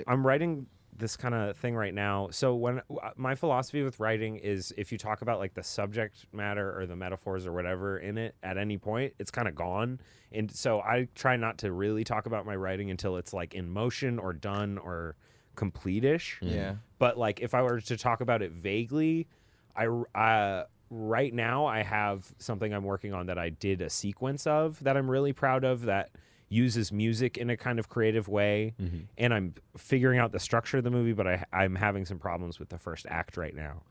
I'm writing this kind of thing right now. So when my philosophy with writing is, if you talk about like the subject matter or the metaphors or whatever in it at any point, it's kind of gone. And so I try not to really talk about my writing until it's like in motion or done or complete-ish. Yeah. But like if I were to talk about it vaguely, right now I have something I'm working on that I did a sequence of that I'm really proud of, that uses music in a kind of creative way, and I'm figuring out the structure of the movie, but I'm having some problems with the first act right now.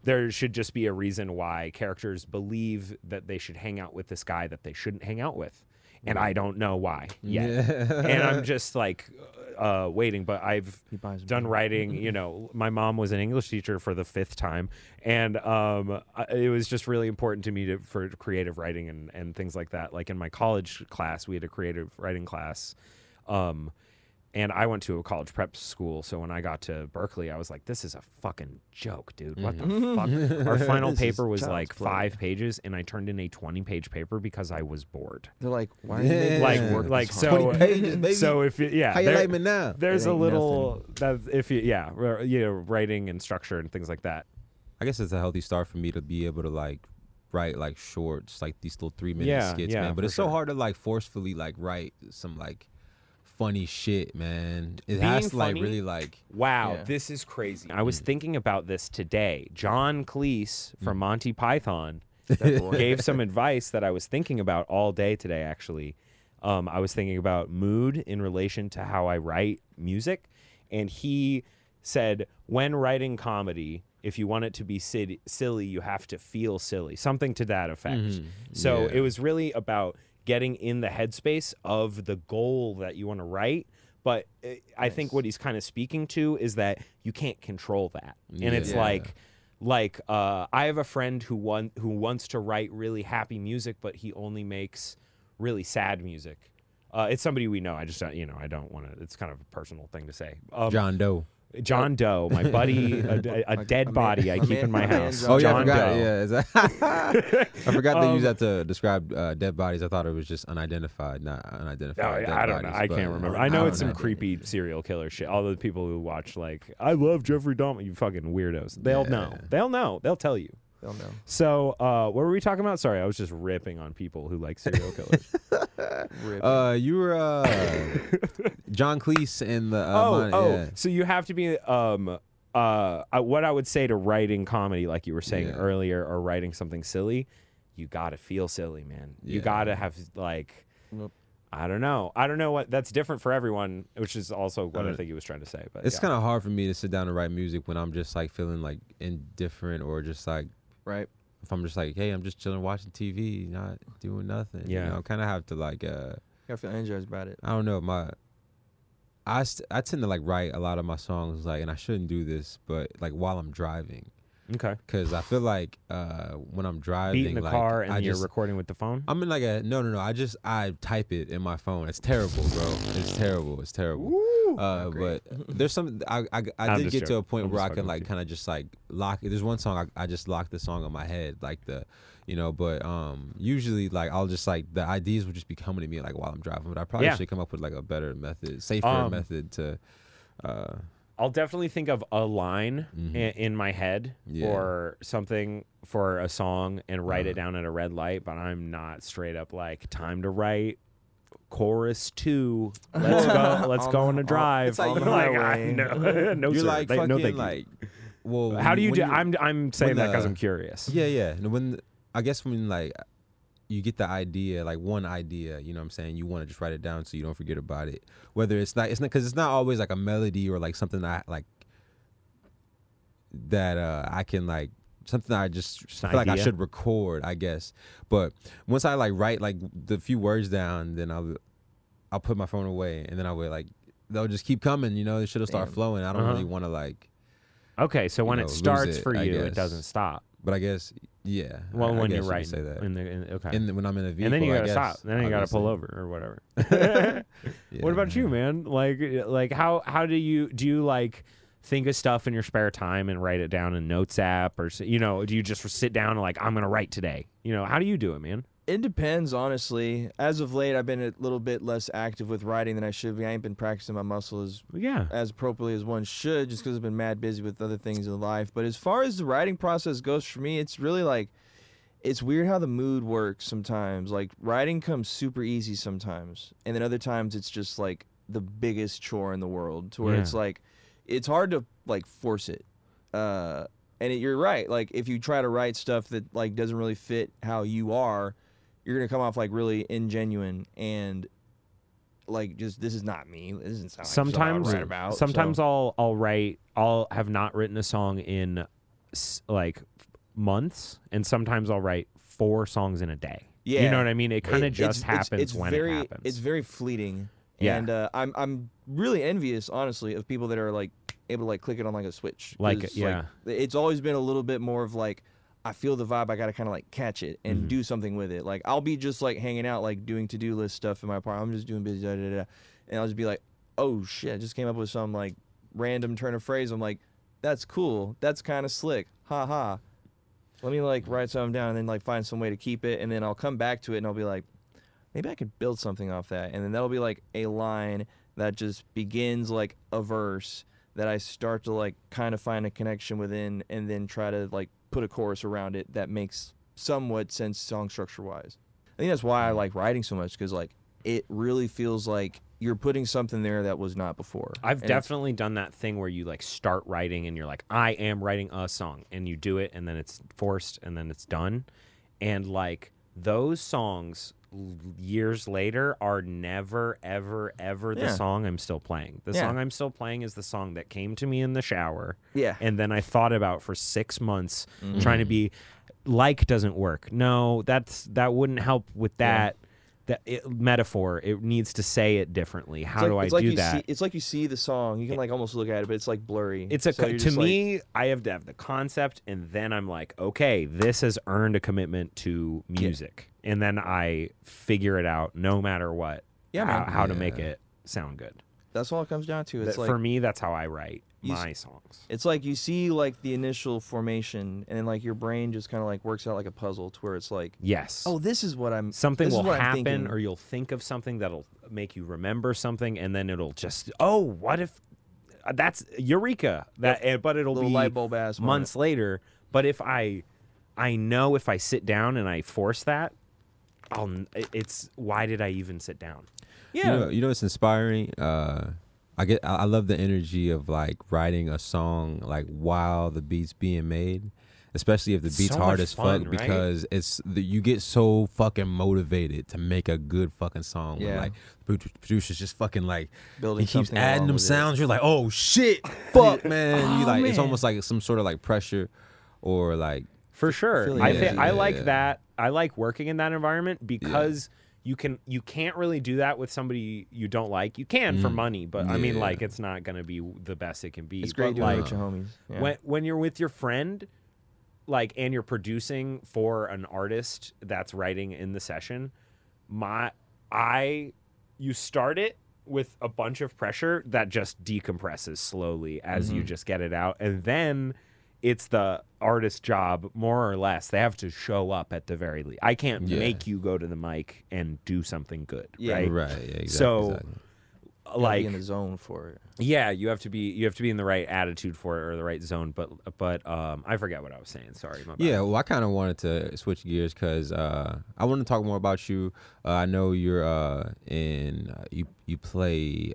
There should just be a reason why characters believe that they should hang out with this guy that they shouldn't hang out with, and I don't know why yet. And I'm just like waiting, but I've done writing. You know, my mom was an English teacher for the 5th time, and it was just really important to me for creative writing and things like that. Like in my college class, we had a creative writing class, and I went to a college prep school, so when I got to Berkeley, I was like, this is a fucking joke, dude. What the fuck? Our final paper was like 5 pages, and I turned in a 20-page paper because I was bored. They're like, why are you making this work Like this hard? so, 20 pages, baby. so if you, How you like me now? there's It a ain't little that if you writing and structure and things like that. I guess it's a healthy start for me to be able to like write like shorts, like these little 3-minute skits, man. But for it's so sure. hard to like forcefully like write some like funny shit, man. It Being has to like funny? really like. Wow, Yeah. this is crazy. I was thinking about this today. John Cleese from Monty Python gave some advice that I was thinking about all day today, actually. I was thinking about mood in relation to how I write music. And he said, when writing comedy, if you want it to be silly, you have to feel silly. Something to that effect. So Yeah. it was really about getting in the headspace of the goal that you want to write. But I think what he's kind of speaking to is that you can't control that. And it's Yeah. like I have a friend who wants to write really happy music, but he only makes really sad music. It's somebody we know. I just, you know, I don't want to. It's kind of a personal thing to say. John Doe. John Doe, my buddy, a dead body I keep in my house. Oh yeah, John Doe. I forgot they use that to describe dead bodies. I thought it was just unidentified, not unidentified. I don't know. I can't remember. I know it's some creepy serial killer shit. All the people who watch like, I love Jeffrey Dahmer. You fucking weirdos. They'll know. They'll know. They'll tell you. They'll know. So, what were we talking about? Sorry, I was just ripping on people who like serial killers. You were John Cleese in the. So you have to be what I would say to writing comedy, like you were saying earlier, or writing something silly. You gotta feel silly, man. You gotta have like. Nope. I don't know what that's different for everyone, which is also what I think he was trying to say. But it's kind of hard for me to sit down and write music when I'm just like feeling like indifferent or just like. Right. If I'm just like, hey, I'm just chilling, watching TV, not doing nothing. Yeah. You know, I kind of have to like. You gotta feel energized about it. I don't know. I tend to like write a lot of my songs like, and I shouldn't do this, but like while I'm driving. Okay. Because I feel like when I'm driving, beat in the like, car and you're recording with the phone. I'm in like no. I type it in my phone. It's terrible, bro. It's terrible. It's terrible. But there's some I did get to a point where I can like kind of just like lock. There's one song I just locked the song on my head, like but usually like I'll just like the ideas will just be coming to me like while I'm driving. But I probably should come up with like a better method, safer method to. I'll definitely think of a line in my head or something for a song and write it down at a red light, but I'm not straight up like time to write chorus 2. Let's go on a drive. It's like, no, you're sir. like no, fucking thank you. like. Well, how do you do? I'm saying that because I'm curious. Yeah. And I guess when like. You get the idea, like one idea, you know what I'm saying? You want to just write it down so you don't forget about it. Whether it's not, because it's not always like a melody or like something that I can like, something I just feel like I should record, I guess. But once I like write like the few words down, then I'll put my phone away and then I will like, they'll just keep coming, you know, they should have started flowing. I don't really want to like. Okay, so when it starts for you, it doesn't stop. But I guess, yeah. Well, when you're writing, say that. When I'm in a vehicle, and then you gotta stop. Then you gotta pull over or whatever. What about you, man? Like how do you like think of stuff in your spare time and write it down in Notes app, or do you just sit down and like I'm gonna write today? How do you do it, man? It depends, honestly. As of late, I've been a little bit less active with writing than I should be. I ain't been practicing my muscle as appropriately as one should, just because I've been mad busy with other things in life. But as far as the writing process goes for me, it's really like, it's weird how the mood works sometimes. Like, writing comes super easy sometimes, and then other times it's just like the biggest chore in the world, to where it's like, it's hard to like force it. You're right. Like, if you try to write stuff that like doesn't really fit how you are, you're gonna come off like really ingenuine and like just this is not me. This doesn't sound like sometimes something I would write about. Sometimes I'll write. I'll have not written a song in like months, and sometimes I'll write 4 songs in a day. Yeah, you know what I mean. It kind of just happens when it happens. It's very fleeting. Yeah, and I'm really envious, honestly, of people that are like able to like click it on like a switch. Like it's always been a little bit more of like, I feel the vibe, I gotta kind of like catch it and do something with it. Like, I'll be just like hanging out, like doing to-do list stuff in my apartment. I'm just doing busy, and I'll just be like, oh shit, I just came up with some like random turn of phrase. I'm like, that's cool, that's kind of slick, ha ha. Let me like write something down and then like find some way to keep it, and then I'll come back to it and I'll be like, maybe I could build something off that, and then that'll be like a line that just begins like a verse that I start to like kind of find a connection within, and then try to like put a chorus around it that makes somewhat sense song structure wise. I think that's why I like writing so much, because like it really feels like you're putting something there that was not before. I've definitely done that thing where you like start writing and you're like, I am writing a song, and you do it and then it's forced and then it's done. And like those songs years later are never, ever, ever the song I'm still playing. The song I'm still playing is the song that came to me in the shower. Yeah. And then I thought about for 6 months trying to be like doesn't work. No, that wouldn't help with that. metaphor. It needs to say it differently. How do I do that? It's like you see the song. You can like almost look at it, but it's like blurry. It's to me, I have to have the concept, and then I'm like, okay, this has earned a commitment to music, and then I figure it out no matter what. Yeah, how to make it sound good. That's all it comes down to. It's like, for me, that's how I write my songs. It's like you see like the initial formation, and then like your brain just kind of like works out like a puzzle to where it's like, yes, oh, this is what I'm. Something will happen, or you'll think of something that'll make you remember something, and then it'll just, oh, what if that's eureka? But it'll be light bulb ass months later. But if I know if I sit down and I force that, it's why did I even sit down? Yeah, you know it's inspiring. I love the energy of like writing a song like while the beat's being made, especially if the beat's hard as fuck, right? because you get so fucking motivated to make a good fucking song. Yeah. When, like producers just fucking like building, he keeps adding them sounds. You're like, oh shit, fuck man. You like it's almost like some sort of like pressure, or like for sure. I like that. I like working in that environment because. Yeah. You can't really do that with somebody you don't like. You can for money, but I mean, like, it's not gonna be the best it can be. It's great doing like, it with your homies. Yeah. When you're with your friend, like, and you're producing for an artist that's writing in the session, you start it with a bunch of pressure that just decompresses slowly as you just get it out, and then it's the artist's job, more or less. They have to show up at the very least. I can't make you go to the mic and do something good, right? Right. Yeah, exactly, so, like, be in the zone for it. Yeah, you have to be in the right attitude for it or the right zone. But I forget what I was saying. Sorry, my bad. Yeah, well, I kind of wanted to switch gears because I want to talk more about you. I know you're you play.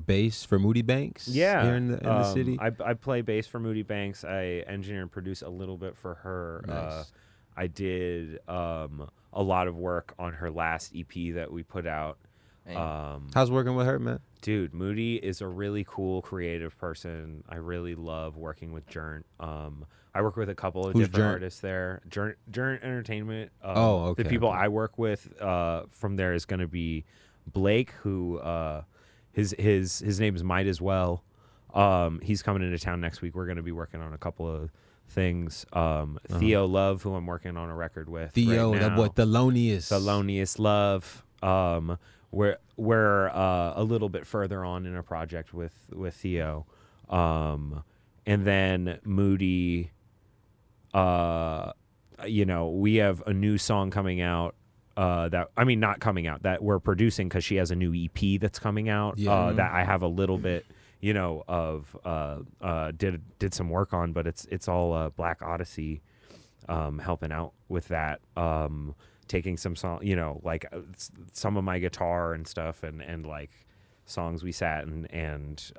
Bass for Moody Banks here in the city. I play bass for Moody Banks. I engineer and produce a little bit for her. Nice. I did a lot of work on her last EP that we put out. How's working with her, man? Dude, Moody is a really cool, creative person. I really love working with Jern. I work with a couple of different artists there. Jern Entertainment. Okay. The people I work with from there is going to be Blake, who... His name is Might As Well. He's coming into town next week. We're going to be working on a couple of things. Theo Love, who I'm working on a record with. Theo, right now. that boy, Thelonious. Thelonious Love. We're a little bit further on in a project with Theo. And then Moody, we have a new song coming out. Not coming out, that we're producing because she has a new EP that's coming out that I have a little bit, did some work on, but it's all Black Odyssey helping out with that, taking some song, some of my guitar and stuff and like songs we sat and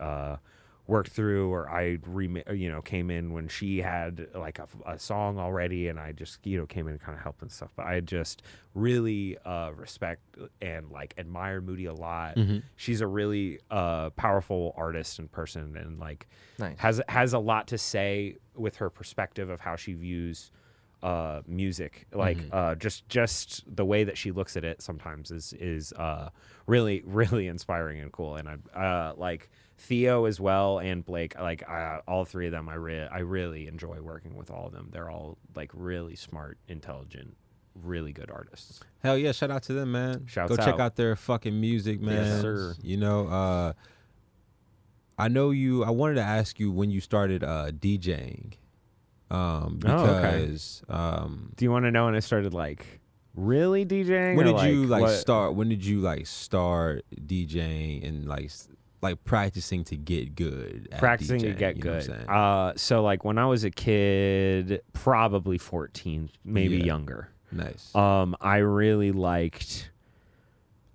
worked through, or I came in when she had like a song already, and I just came in and kind of helped and stuff. But I just really respect and like admire Moody a lot. She's a really powerful artist and person, and like has a lot to say with her perspective of how she views music. Like just the way that she looks at it sometimes is really, really inspiring and cool. And I like Theo as well, and Blake, like all three of them, I really enjoy working with all of them. They're all like really smart, intelligent, really good artists. Hell yeah, shout out to them, man. Go check out their fucking music, man. Yes, sir. I know you. I wanted to ask you when you started DJing, because do you want to know when I started like really DJing? When did you like start? When did you like start DJing and like practicing to get good? Practicing DJing, to get good. So like when I was a kid, probably 14, maybe younger. Nice. I really liked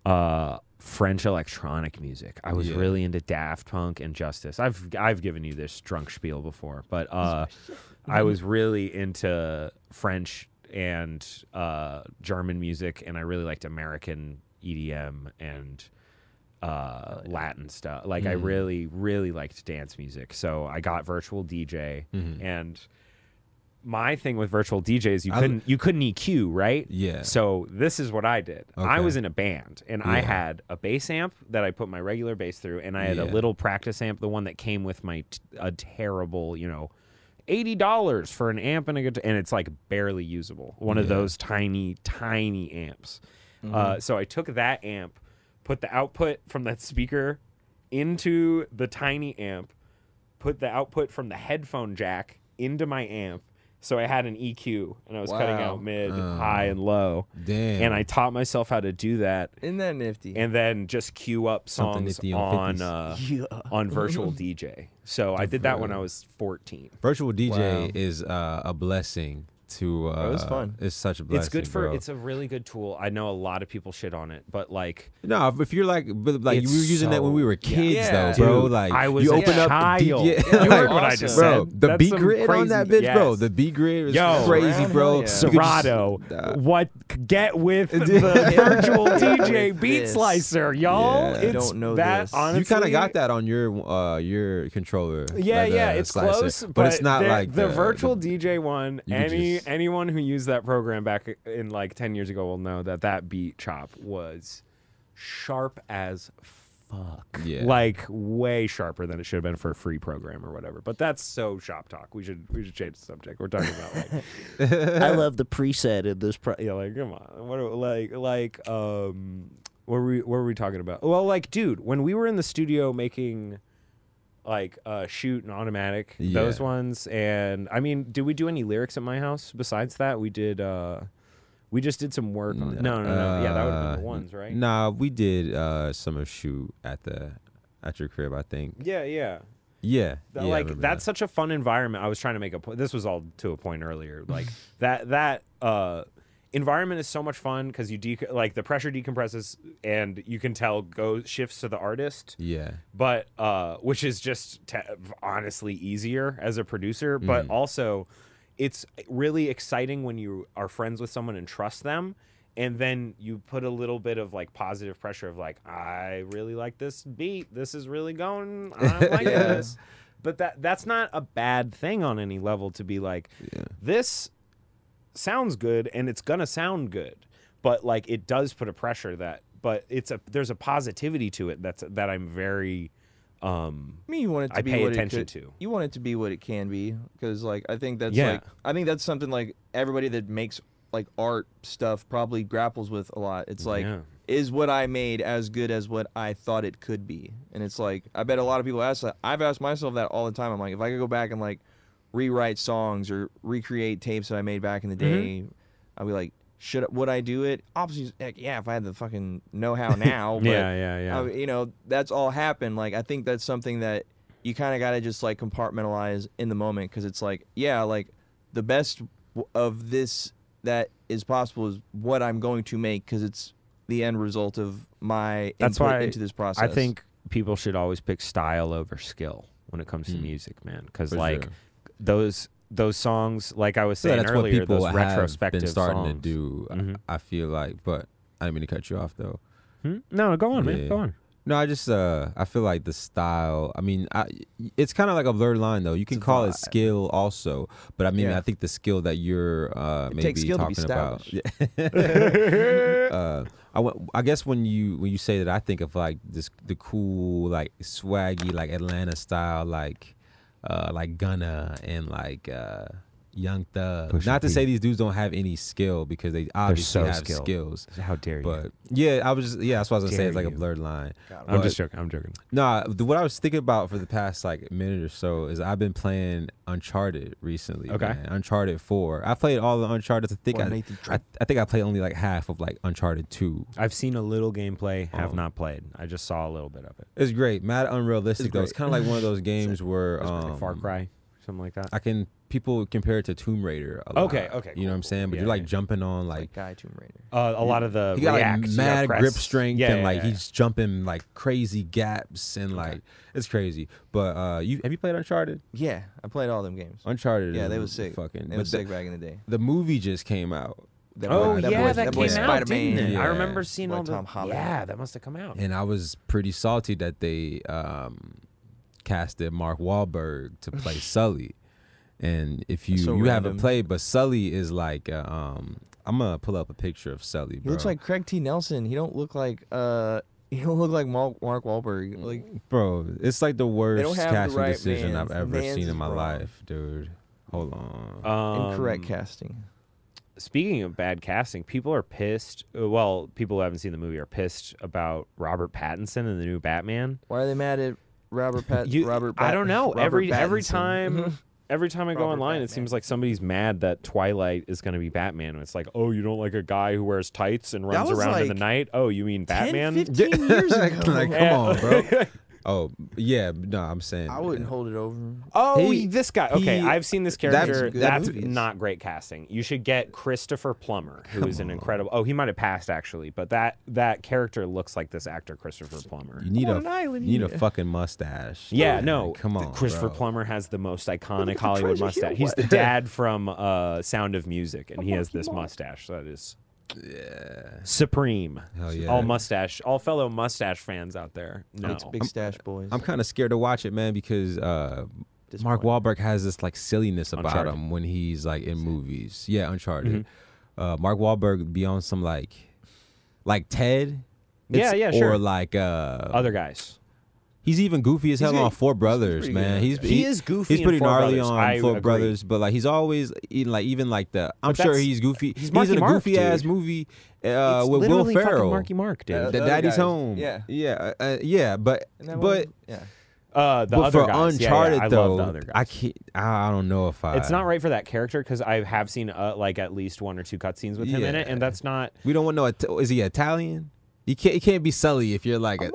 French electronic music. I was really into Daft Punk and Justice. I've given you this drunk spiel before, but I was really into French and German music, and I really liked American EDM and Latin stuff. Like I really, really liked dance music. So I got virtual DJ, and my thing with virtual DJs, you couldn't EQ, right? Yeah. So this is what I did. Okay. I was in a band, and I had a bass amp that I put my regular bass through, and I had a little practice amp, the one that came with my a terrible, you know, $80 for an amp and a guitar, and it's like barely usable. One of those tiny amps. So I took that amp, put the output from that speaker into the tiny amp, put the output from the headphone jack into my amp. So I had an EQ, and I was cutting out mid, high, and low. Damn. And I taught myself how to do that. Isn't that nifty? And then just queue up songs on virtual DJ. So I did that when I was 14. Virtual DJ is a blessing. To it was fun. It's such a blessing. It's good for. bro. It's a really good tool. I know a lot of people shit on it, but like, no, if you're like, but like you were using that when we were kids, Yeah. though, bro. Dude, like I was you a open up child. the DJ, You heard what I just bro. said. The That's beat some grid on that bitch, crazy- bro. yes. The beat grid is Yo, crazy, bro. yeah. Serato, what get with the virtual DJ beat this. slicer, y'all? Yeah. It's Don't know that this. honestly. You kind of got that on your controller. Yeah, like, yeah, it's slicer. close, but it's not the, like the virtual DJ one. you could just- Anyone who used that program back in like 10 years ago will know that beat chop was sharp as fuck. Yeah. Like way sharper than it should have been for a free program or whatever. But that's so shop talk. We should change the subject. We're talking about like I love the preset in this like come on. What were we talking about? Well, like dude, when we were in the studio making like shoot and automatic, those ones, and I mean, did we do any lyrics at my house besides that? We did we just did some work on no. Yeah, that would have been the ones, right? Nah, we did summer shoot at your crib, I think. Yeah. Like that's such a fun environment. I was trying to make a point. This was all to a point earlier. Like that environment is so much fun because you like the pressure decompresses and you can tell shifts to the artist. Yeah. But which is just honestly easier as a producer, but also it's really exciting when you are friends with someone and trust them. And then you put a little bit of like positive pressure of like, I really like this beat. This is really going. I'm liking this. But that's not a bad thing on any level to be like, this sounds good and it's gonna sound good. But like it does put a pressure but there's a positivity to it that I'm very I mean, you want it to be pay what attention it could, to. You want it to be what it can be, because like I think that's something like everybody that makes like art stuff probably grapples with a lot. It's like, is what I made as good as what I thought it could be? And it's like, I bet a lot of people ask that. I've asked myself that all the time. I'm like, if I could go back and like rewrite songs or recreate tapes that I made back in the day, I'd be like, would I do it? Obviously, heck, yeah, if I had the fucking know-how now. But, yeah. you know, that's all happened. Like, I think that's something that you kind of got to just like compartmentalize in the moment, because it's like, yeah, like the best of this that is possible is what I'm going to make, because it's the end result of my input into this process. I think people should always pick style over skill when it comes to music, man, because like those songs, like I was saying that's earlier, what people those retrospective have been starting songs. to do. I feel like, but I didn't mean to cut you off though. No, go on, man. Go on. No, I just I feel like the style. I mean, it's kind of like a blurred line though. You can call it skill also, but I mean, I think the skill that you're maybe talking about. I guess when you say that, I think of like the cool, like swaggy, like Atlanta style, like Gunna and like Young Thug. Not to say these dudes don't have any skill, because they obviously have skills. How dare you? But yeah, that's what I was gonna say. It's like a blurred line. I'm just joking. I'm joking. Nah, what I was thinking about for the past like minute or so is I've been playing Uncharted recently. Okay. Man. Uncharted 4. I played all the Uncharted. I think I played only like half of like Uncharted 2. I've seen a little gameplay, have not played. I just saw a little bit of it. It's great. Mad unrealistic though. It's kind of like one of those games where like Far Cry, something like that. People compare it to Tomb Raider a lot. Okay, You know what I'm saying? But you're like jumping on like Guy Tomb Raider. A lot of the he got reacts, like mad grip strength and like yeah. he's jumping like crazy gaps and like it's crazy. But have you played Uncharted? Yeah, I played all them games. Uncharted. Yeah, they was sick. They was sick back in the day. The movie just came out. That came out, didn't it? Yeah. I remember seeing all Tom Holland. Yeah, that must have come out. And I was pretty salty that they casted Mark Wahlberg to play Sully. And if you so you haven't random. played, but Sully is like I'm gonna pull up a picture of Sully, He bro. looks like Craig T. Nelson. He don't look like Mark Wahlberg. Like, bro, it's like the worst have the casting right decision man. I've ever Man's seen is in my wrong. life, dude. Hold on. incorrect casting. Speaking of bad casting, people are pissed. Well, people who haven't seen the movie are pissed about Robert Pattinson and the new Batman. Why are they mad at Robert Pattinson? I don't know. Every Pattinson. time I go Robert online, it Batman. seems like somebody's mad that Twilight is going to be Batman. And it's like, oh, you don't like a guy who wears tights and runs was around in the like night? Oh, you mean 10, Batman? 15 years ago. Like, come on, bro. Oh yeah, no, I'm saying I wouldn't hold it over. Oh, He- this guy. Okay, he- I've seen this character. that That's movie is- not great casting. You should get Christopher Plummer, who is an incredible. Oh, he might have passed actually, but that character looks like this actor, Christopher Plummer. You need On an island, you need a yeah. fucking mustache. Yeah, man. no. Come on, Christopher bro. Plummer has the most iconic the Hollywood treasure here, mustache. He's what? the dad from Sound of Music, and he has this mustache that is supreme. Hell yeah. All fellow mustache fans out there. No. It's big stash boys. I'm kind of scared to watch it, man, because Mark Wahlberg has this like silliness about Uncharted. him when he's like in movies. Yeah, Uncharted. Mm-hmm. Mark Wahlberg be on some like Ted. Yeah, yeah, sure. Or like Other guys. he's even goofy as hell good. on Four Brothers, pretty man. good. He is goofy He's in pretty Four gnarly Brothers. on I Four agree. Brothers, but like he's always even like the. I'm But sure that's- he's goofy. he's He's Marky in a Mark, goofy ass dude. movie It's with Will literally fucking Ferrell. Marky Mark, dude. The other Daddy's guys. Home. Yeah. Yeah, but Isn't that but one? Yeah. The but other for guys. Uncharted yeah, I though, love the other guys. I can't. I don't know if I. It's not right for that character because I have seen like at least one or two cutscenes with him in it, and that's not. We don't want no. Is he Italian? You can't be Sully if you're like you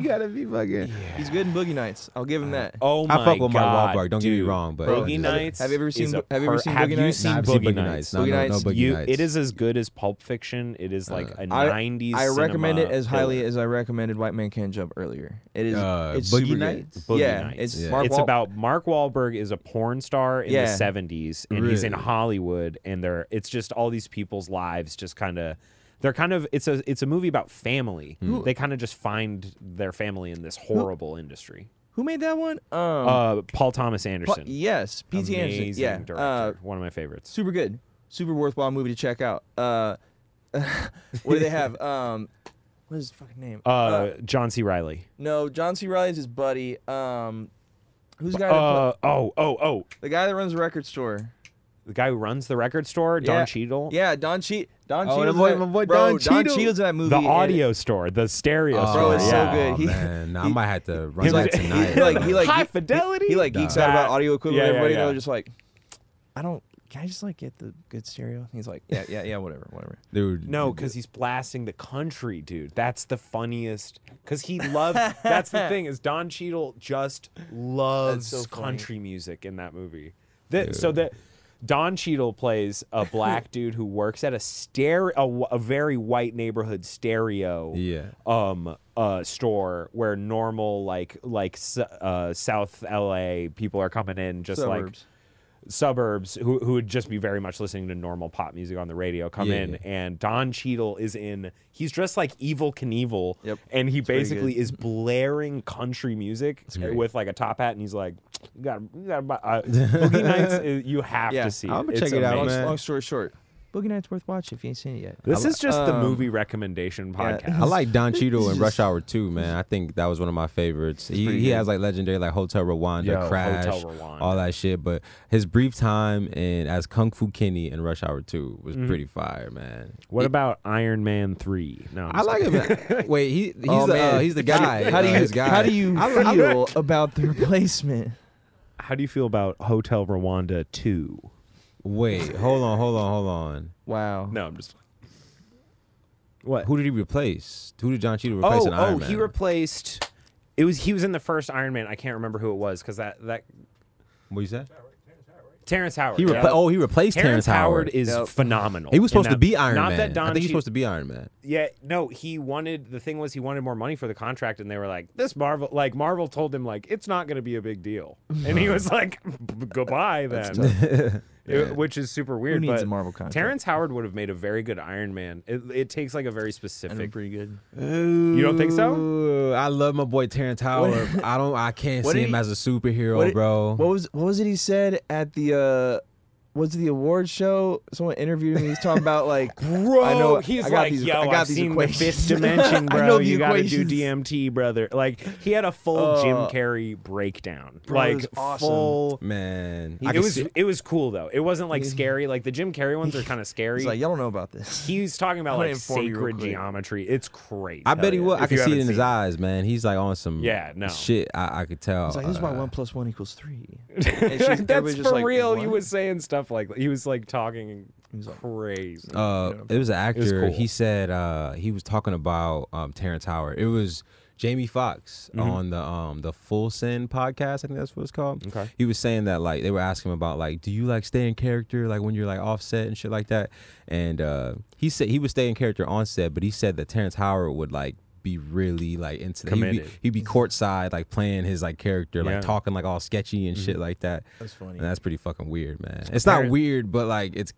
gotta be fucking. He's good in Boogie Nights. I'll give him that. Oh my I fuck with God, Mark Wahlberg. Don't get me dude. wrong, but Boogie just- Nights. Have you ever seen is a Have you ever seen have Boogie you Nights? seen Nah, I've seen Boogie Nights? No, Boogie no, Nights. Boogie You, Nights. it is as good as Pulp Fiction. It is like a I- 90s. I recommend it cinema as highly killer. as I recommended White Man Can't Jump earlier. It is. It's Boogie super Nights? Good. Boogie Yeah, Nights. it's Yeah. Mark It's Wahl- about Mark Wahlberg is a porn star in Yeah. the 70s, and he's in Really? Hollywood, and it's just all these people's lives just kind of. They're kind of it's a movie about family. They kind of just find their family in this horrible industry. Who made that one? Paul Thomas Anderson. Yes, P.T. Anderson. Amazing Yeah, director. One of my favorites. super good, super worthwhile movie to check out. What do they have? What is his fucking name? John C. Reilly. No, John C. Reilly's his buddy. Who's the guy? That the guy that runs the record store. The guy who runs the record store, Don Yeah. Cheadle. Yeah, Don Cheadle. Don Oh, Cheadle's my boy- in that- my boy bro, Don Don Cheadle. Cheadle's in that movie. The and- audio store, the stereo Oh, store. it's so yeah. good. He- man, I might have to run He's that like- tonight. he like High he- fidelity. He like geeks out That- about audio equipment. yeah, yeah, everybody, yeah. they're just like, can I just like get the good stereo? He's like, yeah, whatever. Dude, No, because he's blasting the country, dude. That's the funniest. Because he loves. That's the thing is Don Cheadle just loves so funny. country music in that movie. So that Don Cheadle plays a black dude who works at a very white neighborhood stereo. Yeah. Store where normal South LA people are coming in just like suburbs who would just be very much listening to normal pop music on the radio come in, and Don Cheadle he's dressed like Evel Knievel. Yep. And he pretty basically good. is blaring country music great. with like a top hat, and he's like, you gotta buy Boogie Nights you have Yeah. to see. I'm gonna It's check it out, amazing. man. Long story short, Boogie Nights worth watching if you ain't seen it yet. This is just the Um, movie recommendation yeah. podcast. I like Don Cheadle in Rush Hour 2, man. I think that was one of my favorites. pretty He good. has like legendary like Hotel Rwanda, Yo, Crash, Hotel Rwanda. all that shit. But his brief time as Kung Fu Kenny in Rush Hour 2 was Mm-hmm. pretty fire, man. What about Iron Man 3? No, I'm I just like kidding. him. Man. Wait, he's man. he's the guy. How do you his guy. how do you feel about the replacement? How do you feel about Hotel Rwanda 2? Wait, hold on. Wow. No, I'm just. What? Who did he replace? Who did John Cheadle replace in Iron Man? He replaced. He was in the first Iron Man. I can't remember who it was because that What you said? Terrence Howard. He replaced Terrence Howard. is Yep. phenomenal. He was supposed in to be Iron not Man. That Don I think he's Cheadle- supposed to be Iron Man. Yeah, no, he wanted. The thing was, he wanted more money for the contract, and they were like, "This Marvel told him like it's not going to be a big deal," and he was like, "Goodbye then." which is super weird. Who needs but a Marvel contract? Terrence Howard would have made a very good Iron Man. It takes like a very specific. Pretty good. You don't think so? I love my boy Terrence Howard. I can't see him as a superhero, bro. What was it he said at the was it the award show? Someone interviewed him. He's talking about like, bro. I know, he's I got like, these, yo, I got I've these seen equations. the fifth dimension, I bro. know the You got to do equations. DMT, brother. Like he had a full Jim Carrey breakdown. Bro, it was like awesome. full. Man, It was cool though. It wasn't like scary. Like the Jim Carrey ones are kind of scary. He's like, y'all don't know about this. He's talking about like inform you real sacred quick. geometry. It's crazy. I bet he will. I If can you see it haven't in his seen eyes, man. He's like on some shit. I could tell. He's like, this is why 1 + 1 = 3. That's for like, real. what? He was saying stuff like he was like talking like, crazy. It was an actor. cool. He said he was talking about Terrence Howard. It was Jamie Foxx on the Full Send podcast. I think that's what it's called. Okay. He was saying that like they were asking him about like, do you like stay in character like when you're like off set and shit like that? And he said he would stay in character on set, but he said that Terrence Howard would like be really like into that. He'd be courtside like playing his like character, like talking like all sketchy and shit like that. That's funny. And that's pretty fucking weird, man. It's not weird, but like it's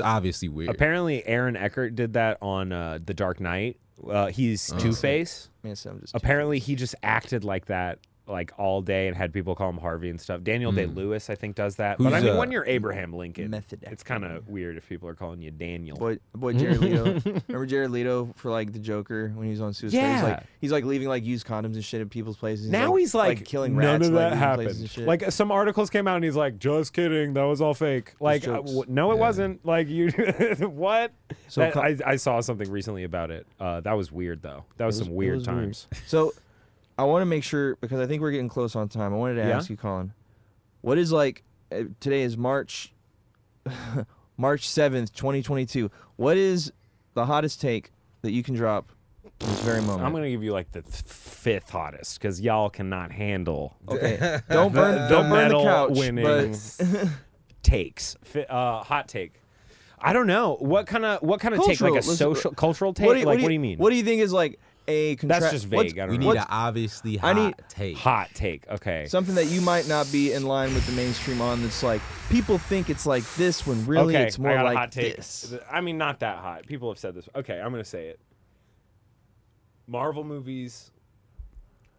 obviously weird. Apparently, Aaron Eckhart did that on The Dark Knight. He's Two-Face. Man, so I'm just Apparently, he just acted like that like all day and had people call him Harvey and stuff. Daniel Day-Lewis, I think, does that. But I mean, when you're Abraham Lincoln, Method it's kind of weird if people are calling you Daniel. Boy Jared Leto. Remember Jared Leto for like the Joker when he was on Suicide? Yeah. He's like leaving like used condoms and shit at people's places. Now he's like killing rats. None of that like, happened. and shit. Like some articles came out and he's like, just kidding, that was all fake. Like, no, it wasn't. Like you, what? So I saw something recently about it. That was weird though. That was some weird times. Weird. So I want to make sure, because I think we're getting close on time. I wanted to ask you, Colin, what is like today is March 7th, 2022. What is the hottest take that you can drop this very moment? I'm gonna give you like the fifth hottest because y'all cannot handle. Okay, don't burn the couch. Winning takes. Hot take. I don't know what kind of take, like a social cultural take. What do you mean? What do you think is like a that's just vague. I don't know. We need an obviously hot take. Hot take. Okay. Something that you might not be in line with the mainstream on. That's like people think it's like this when really it's more like hot take. this. I mean, not that hot. People have said this. Okay, I'm gonna say it. Marvel movies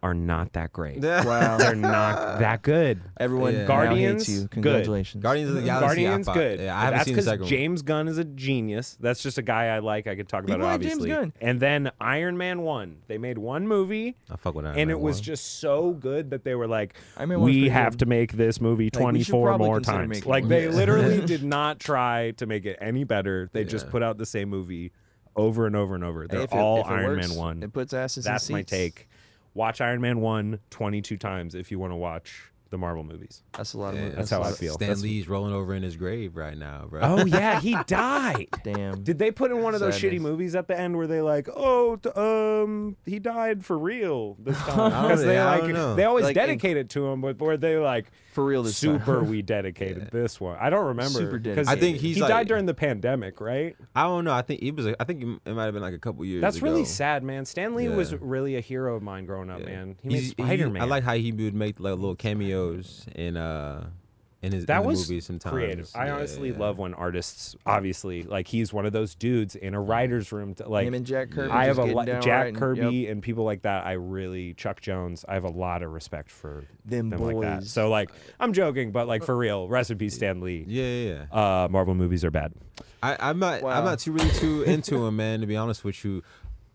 are not that great. Wow. They're not that good. Everyone Guardians, hates you. Congratulations. Guardians of the Galaxy. Guardians good. Yeah, I haven't seen the second one. James Gunn is a genius. That's just a guy I like. I could talk about it, obviously. James Gunn. And then Iron Man 1. They made one movie. I fuck with Iron and Man it was 1. just so good that they were like, Iron Man 1's we pretty have good. to make this movie 24 probably more consider times. making Like one. they literally did not try to make it any better. They just put out the same movie over and over and over. They're all Iron Man 1. It puts asses in That's seats. my take. Watch Iron Man 1 22 times if you want to watch the Marvel movies. That's a lot of money. That's how I feel. Stan Lee's rolling over in his grave right now, bro. Oh yeah, he died. Damn. Did they put in one of those Sadness. shitty movies at the end where they like, he died for real this time? Because I don't know. they always Like, dedicate it to him, but where they like For real this time. super we dedicated this one. I don't remember. Super because dedicated. I think he he's like, died during the pandemic, right? I don't know. I think it might have been like a couple years. That's ago. really sad, man. Stan Lee was Yeah. really a hero of mine growing up, man. He made He's- Spider-Man. I like how he would make like little cameos in his That in the was movies sometimes. creative. I Yeah, honestly yeah. love when artists, obviously, like he's one of those dudes in a writer's room. Like Him and Jack Kirby. I have just a getting lot, down Jack right and- Kirby yep. and people like that. I really Chuck Jones. I have a lot of respect for Them like that. boys. So like I'm joking, but like for real, rest in peace, Stan Lee. Yeah. Marvel movies are bad. I'm not too into him, man. To be honest with you,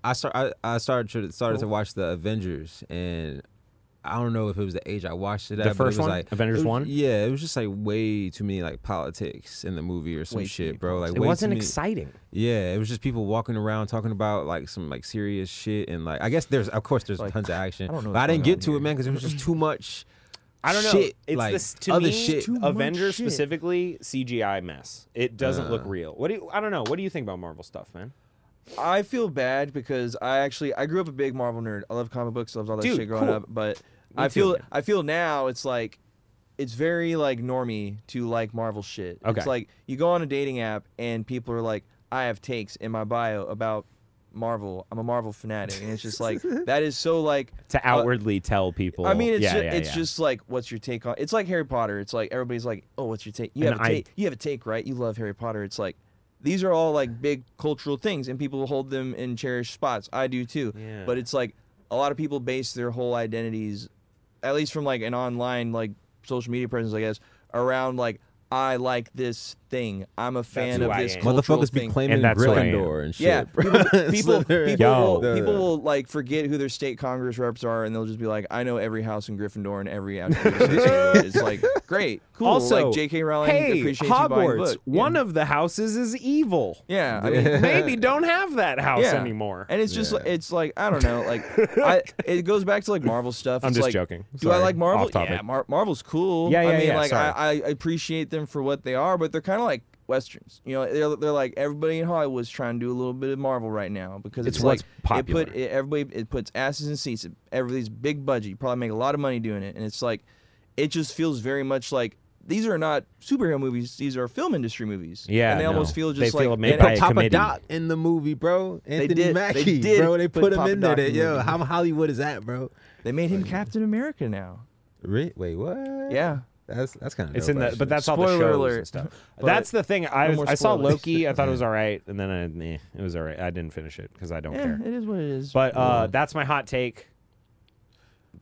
I started to watch the Avengers, and I don't know if it was the age I watched it at. The but first it was one? like, Avengers it was- 1? Yeah, it was just like way too many like politics in the movie or some Way too shit, many bro. Like It way wasn't too many, exciting. Yeah, it was just people walking around talking about like some like serious shit, and like I guess there's tons of action. I don't know but I what's didn't going get on to here. it, man, because it was just too much. I don't know. Shit, It's like, this to other me. shit. Too much Avengers shit. specifically CGI mess. It doesn't look real. I don't know. What do you think about Marvel stuff, man? I feel bad because I grew up a big Marvel nerd. I love comic books, loved all that Dude, shit growing cool. up. But Me too, man. I feel now it's like it's very like normie to like Marvel shit. Okay. It's like you go on a dating app and people are like, I have takes in my bio about Marvel. I'm a Marvel fanatic, and it's just like that is so like to outwardly tell people. I mean, it's just like, what's your take on? It's like Harry Potter. It's like everybody's like, oh, what's your take? You have a take, right? You love Harry Potter. It's like these are all like big cultural things, and people hold them in cherished spots. I do too. Yeah. But it's like a lot of people base their whole identities, at least from like an online like social media presence, I guess, around like, I like this thing. I'm a fan of this cultural motherfuckers thing. be claiming Gryffindor and shit. Yeah, bro. people will like forget who their state Congress reps are, and they'll just be like, I know every house in Gryffindor and every It's like, great, cool. Also, like J.K. Rowling appreciates you buying a Hogwarts, book. one of the houses is evil. Yeah, I mean, maybe don't have that house anymore. And it's just, it's like, I don't know, like, it goes back to like Marvel stuff. I'm It's just like, joking. Do I like Marvel? Off topic. Yeah, Marvel's cool. Yeah, I mean, yeah, like, sorry. I appreciate them for what they are, but they're kind of like Westerns. You know, they're like everybody in Hollywood's trying to do a little bit of Marvel right now because it's what's like popular. It puts asses in seats. Everybody's big budget. You probably make a lot of money doing it, and it's like it just feels very much like these are not superhero movies. These are film industry movies. Yeah, and they almost feel just feel like made They by put a Papa committee. Doc in the movie, bro. Anthony Mackie, did bro. They put him Papa in there. Doc in the Yo, movie. how Hollywood is that, bro? They made him Captain America now. Wait, what? Yeah. That's kind of. It's in the, but that's all the Spoiler shows alert. and stuff. But That's the thing. no I more saw spoilers. Loki. I thought it was all right, and then it was all right. I didn't finish it because I don't care. It is what it is. But that's my hot take.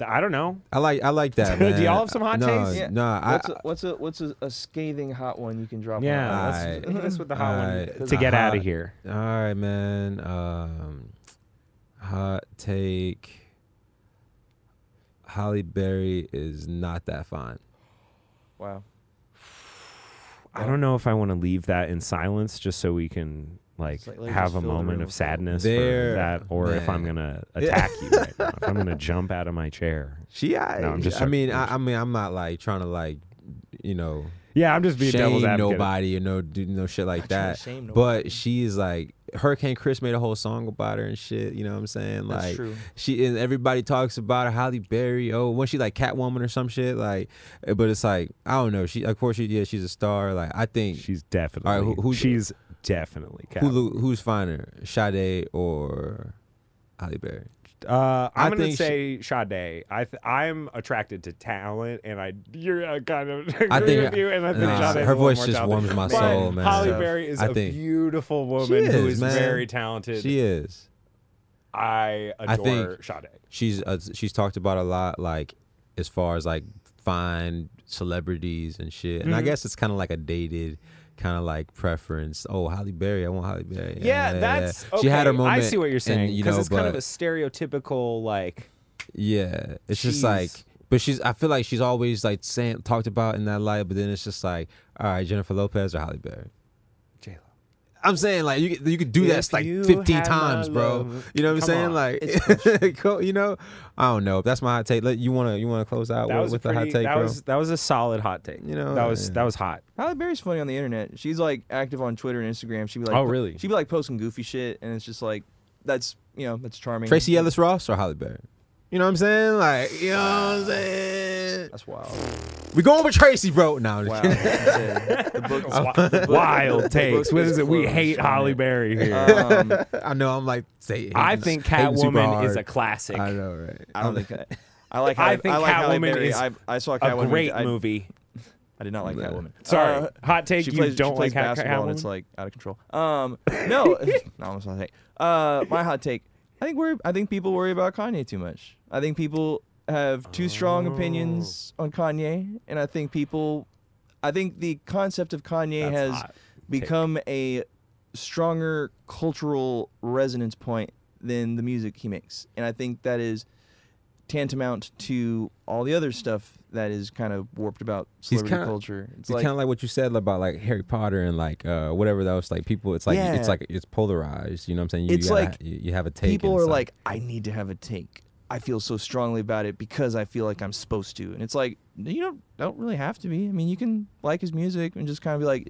I don't know. I like that. Do Man. y'all have some hot takes? Yeah. No, what's a scathing hot one you can drop? Yeah, on? let's hit us with the hot one Alright. to get out of here. All right, man. Hot take. Halle Berry is not that fine. Wow. I don't know if I want to leave that in silence just so we can like Let me have just a fill the moment room of with sadness There, for that, or if I'm man. gonna attack you right now, if I'm gonna jump out of my chair. I'm just I mean, I'm not like trying to like, Yeah, I'm just being devil's shame advocate. nobody or do no shit like Not trying that. to shame nobody. But she is like, Hurricane Chris made a whole song about her and shit. You know what I'm saying? That's Like, true. she and everybody talks about her. Halle Berry. Oh, when she like Catwoman or some shit. Like, but it's like I don't know. She, of course, she's a star. Like, I think She's definitely. All right, she's definitely. who's finer, Sade or Halle Berry? I'm gonna think say Sade. I'm attracted to talent, and you're kind of agree I think with you, and I think nah, Sade's her a little voice more just talented. warms my But soul, man. Halle Berry is I a think- beautiful woman She who is, is man. very talented. She is. I adore Sade. She's talked about a lot, like as far as like fine celebrities and shit. And I guess it's kind of like a dated kind of like preference. Oh, Halle Berry, I want Halle Berry. Yeah, that's okay. She had her moment. I see what you're saying and, because it's kind of but- a stereotypical like. Yeah, it's just She's- like, but I feel like she's always like talked about in that light, but then it's just like, all right, Jennifer Lopez or Halle Berry. J-Lo. I'm saying like you could do that like you 15 had times, my bro. love. You know what I'm Come saying? on. Like, I don't know. That's my hot take. You wanna close out That was with a the hot pretty. take, That bro? was a solid hot take. You know, that was hot. Halle Berry's funny on the internet. She's like active on Twitter and Instagram. She'd be like, Oh, really? She'd be like posting goofy shit, and it's just like that's charming. Tracy Ellis Ross or Halle Berry? You know what I'm saying? Like, you know what I'm saying? That's wild. We going with Tracy, bro. No, I'm just Wow. kidding. The book is Wild takes. book What is it? We closed hate on Halle it. Berry here. I know. I'm like, say. I think Catwoman is a classic. I know, right? I don't think that. I like. I think Halle Catwoman Berry. is I saw a Catwoman. great I movie. did not like No. Catwoman. Sorry, hot take. She You plays, don't she plays like basketball, and Catwoman? it's like out of control. No, no, that's not a take. My hot take. I think people worry about Kanye too much. I think people have too strong opinions on Kanye, and I think the concept of Kanye That's has hot become a stronger cultural resonance point than the music he makes, and I think that is tantamount to all the other stuff that is kind of warped about celebrity culture. It's kind of like what you said about like Harry Potter and like whatever that was like. People, it's like it's polarized. You know what I'm saying? It's like you have a take. people and are it's like, I need to have a take. I feel so strongly about it because I feel like I'm supposed to. And it's like, you don't really have to be. I mean, you can like his music and just kind of be like,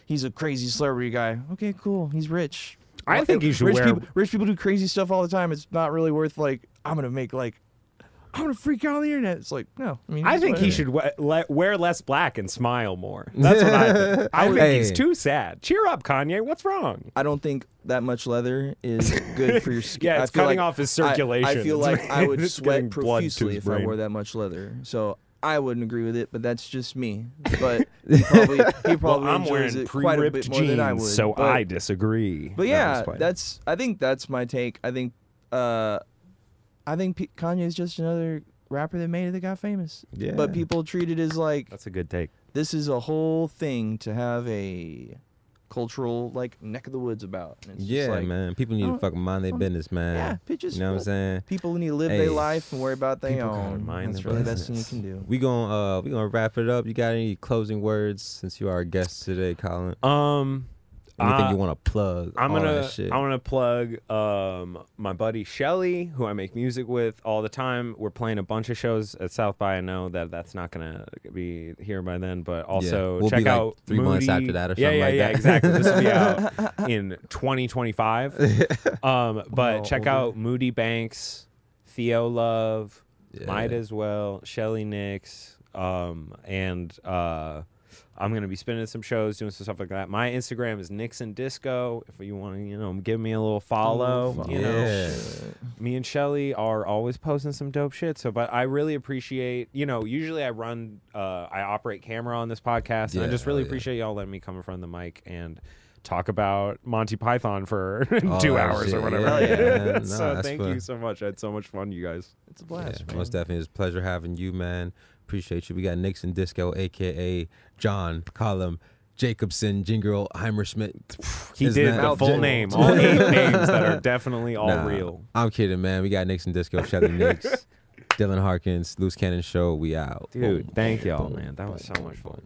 he's a crazy celebrity guy. Okay, cool. He's rich. I think you should wear. Rich people do crazy stuff all the time. It's not really worth like, I'm going to make like I'm gonna freak out on the internet. It's like, no. I mean, I think he should wear less black and smile more. That's what I think. I think he's too sad. Cheer up, Kanye. What's wrong? I don't think that much leather is good for your skin. Yeah, it's cutting off his circulation. I feel like I would sweat profusely if I brain. wore that much leather. So I wouldn't agree with it, but that's just me. But he probably well, I'm enjoys wearing it quite a bit more than I would. So but, I disagree. But yeah, I think that's my take. I think Kanye is just another rapper that made it that got famous. Yeah. But people treat it as like, that's a good take. This is a whole thing to have a cultural like neck of the woods about. And it's just like, man. People need to fucking mind their business, man. Yeah, just, you know what I'm saying? People need to live their life and worry about their own. That's really the best thing you can do. We gonna wrap it up. You got any closing words since you are our guest today, Colin? Anything you want to plug? I'm gonna plug my buddy Shelly, who I make music with all the time. We're playing a bunch of shows at South by. I know that's not gonna be here by then, but also we'll check be out like 3 months after that or something like that. Yeah, exactly. This will be out in 2025. But check out Moody Banks, Theo Love, Might As Well, Shelly Nix, and I'm going to be spinning some shows, doing some stuff like that. My Instagram is Nixon Disco. If you want to, give me a little follow, me and Shelly are always posting some dope shit. So, but I really appreciate, usually I operate camera on this podcast, and I just really appreciate y'all letting me come in front of the mic and talk about Monty Python for 2 hours or whatever. So thank you so much. I had so much fun, you guys. It's a blast, man. Most definitely. It's a pleasure having you, man. Appreciate you. We got Nixon Disco, a.k.a. John Colum Jacobson, Jingle Heimerschmidt. He did the full name. All 8 names that are definitely all real. I'm kidding, man. We got Nixon Disco, Shelly Nix, Dylan Harkins, Loose Cannon Show. We out. Dude, thank y'all, man. That was so much fun.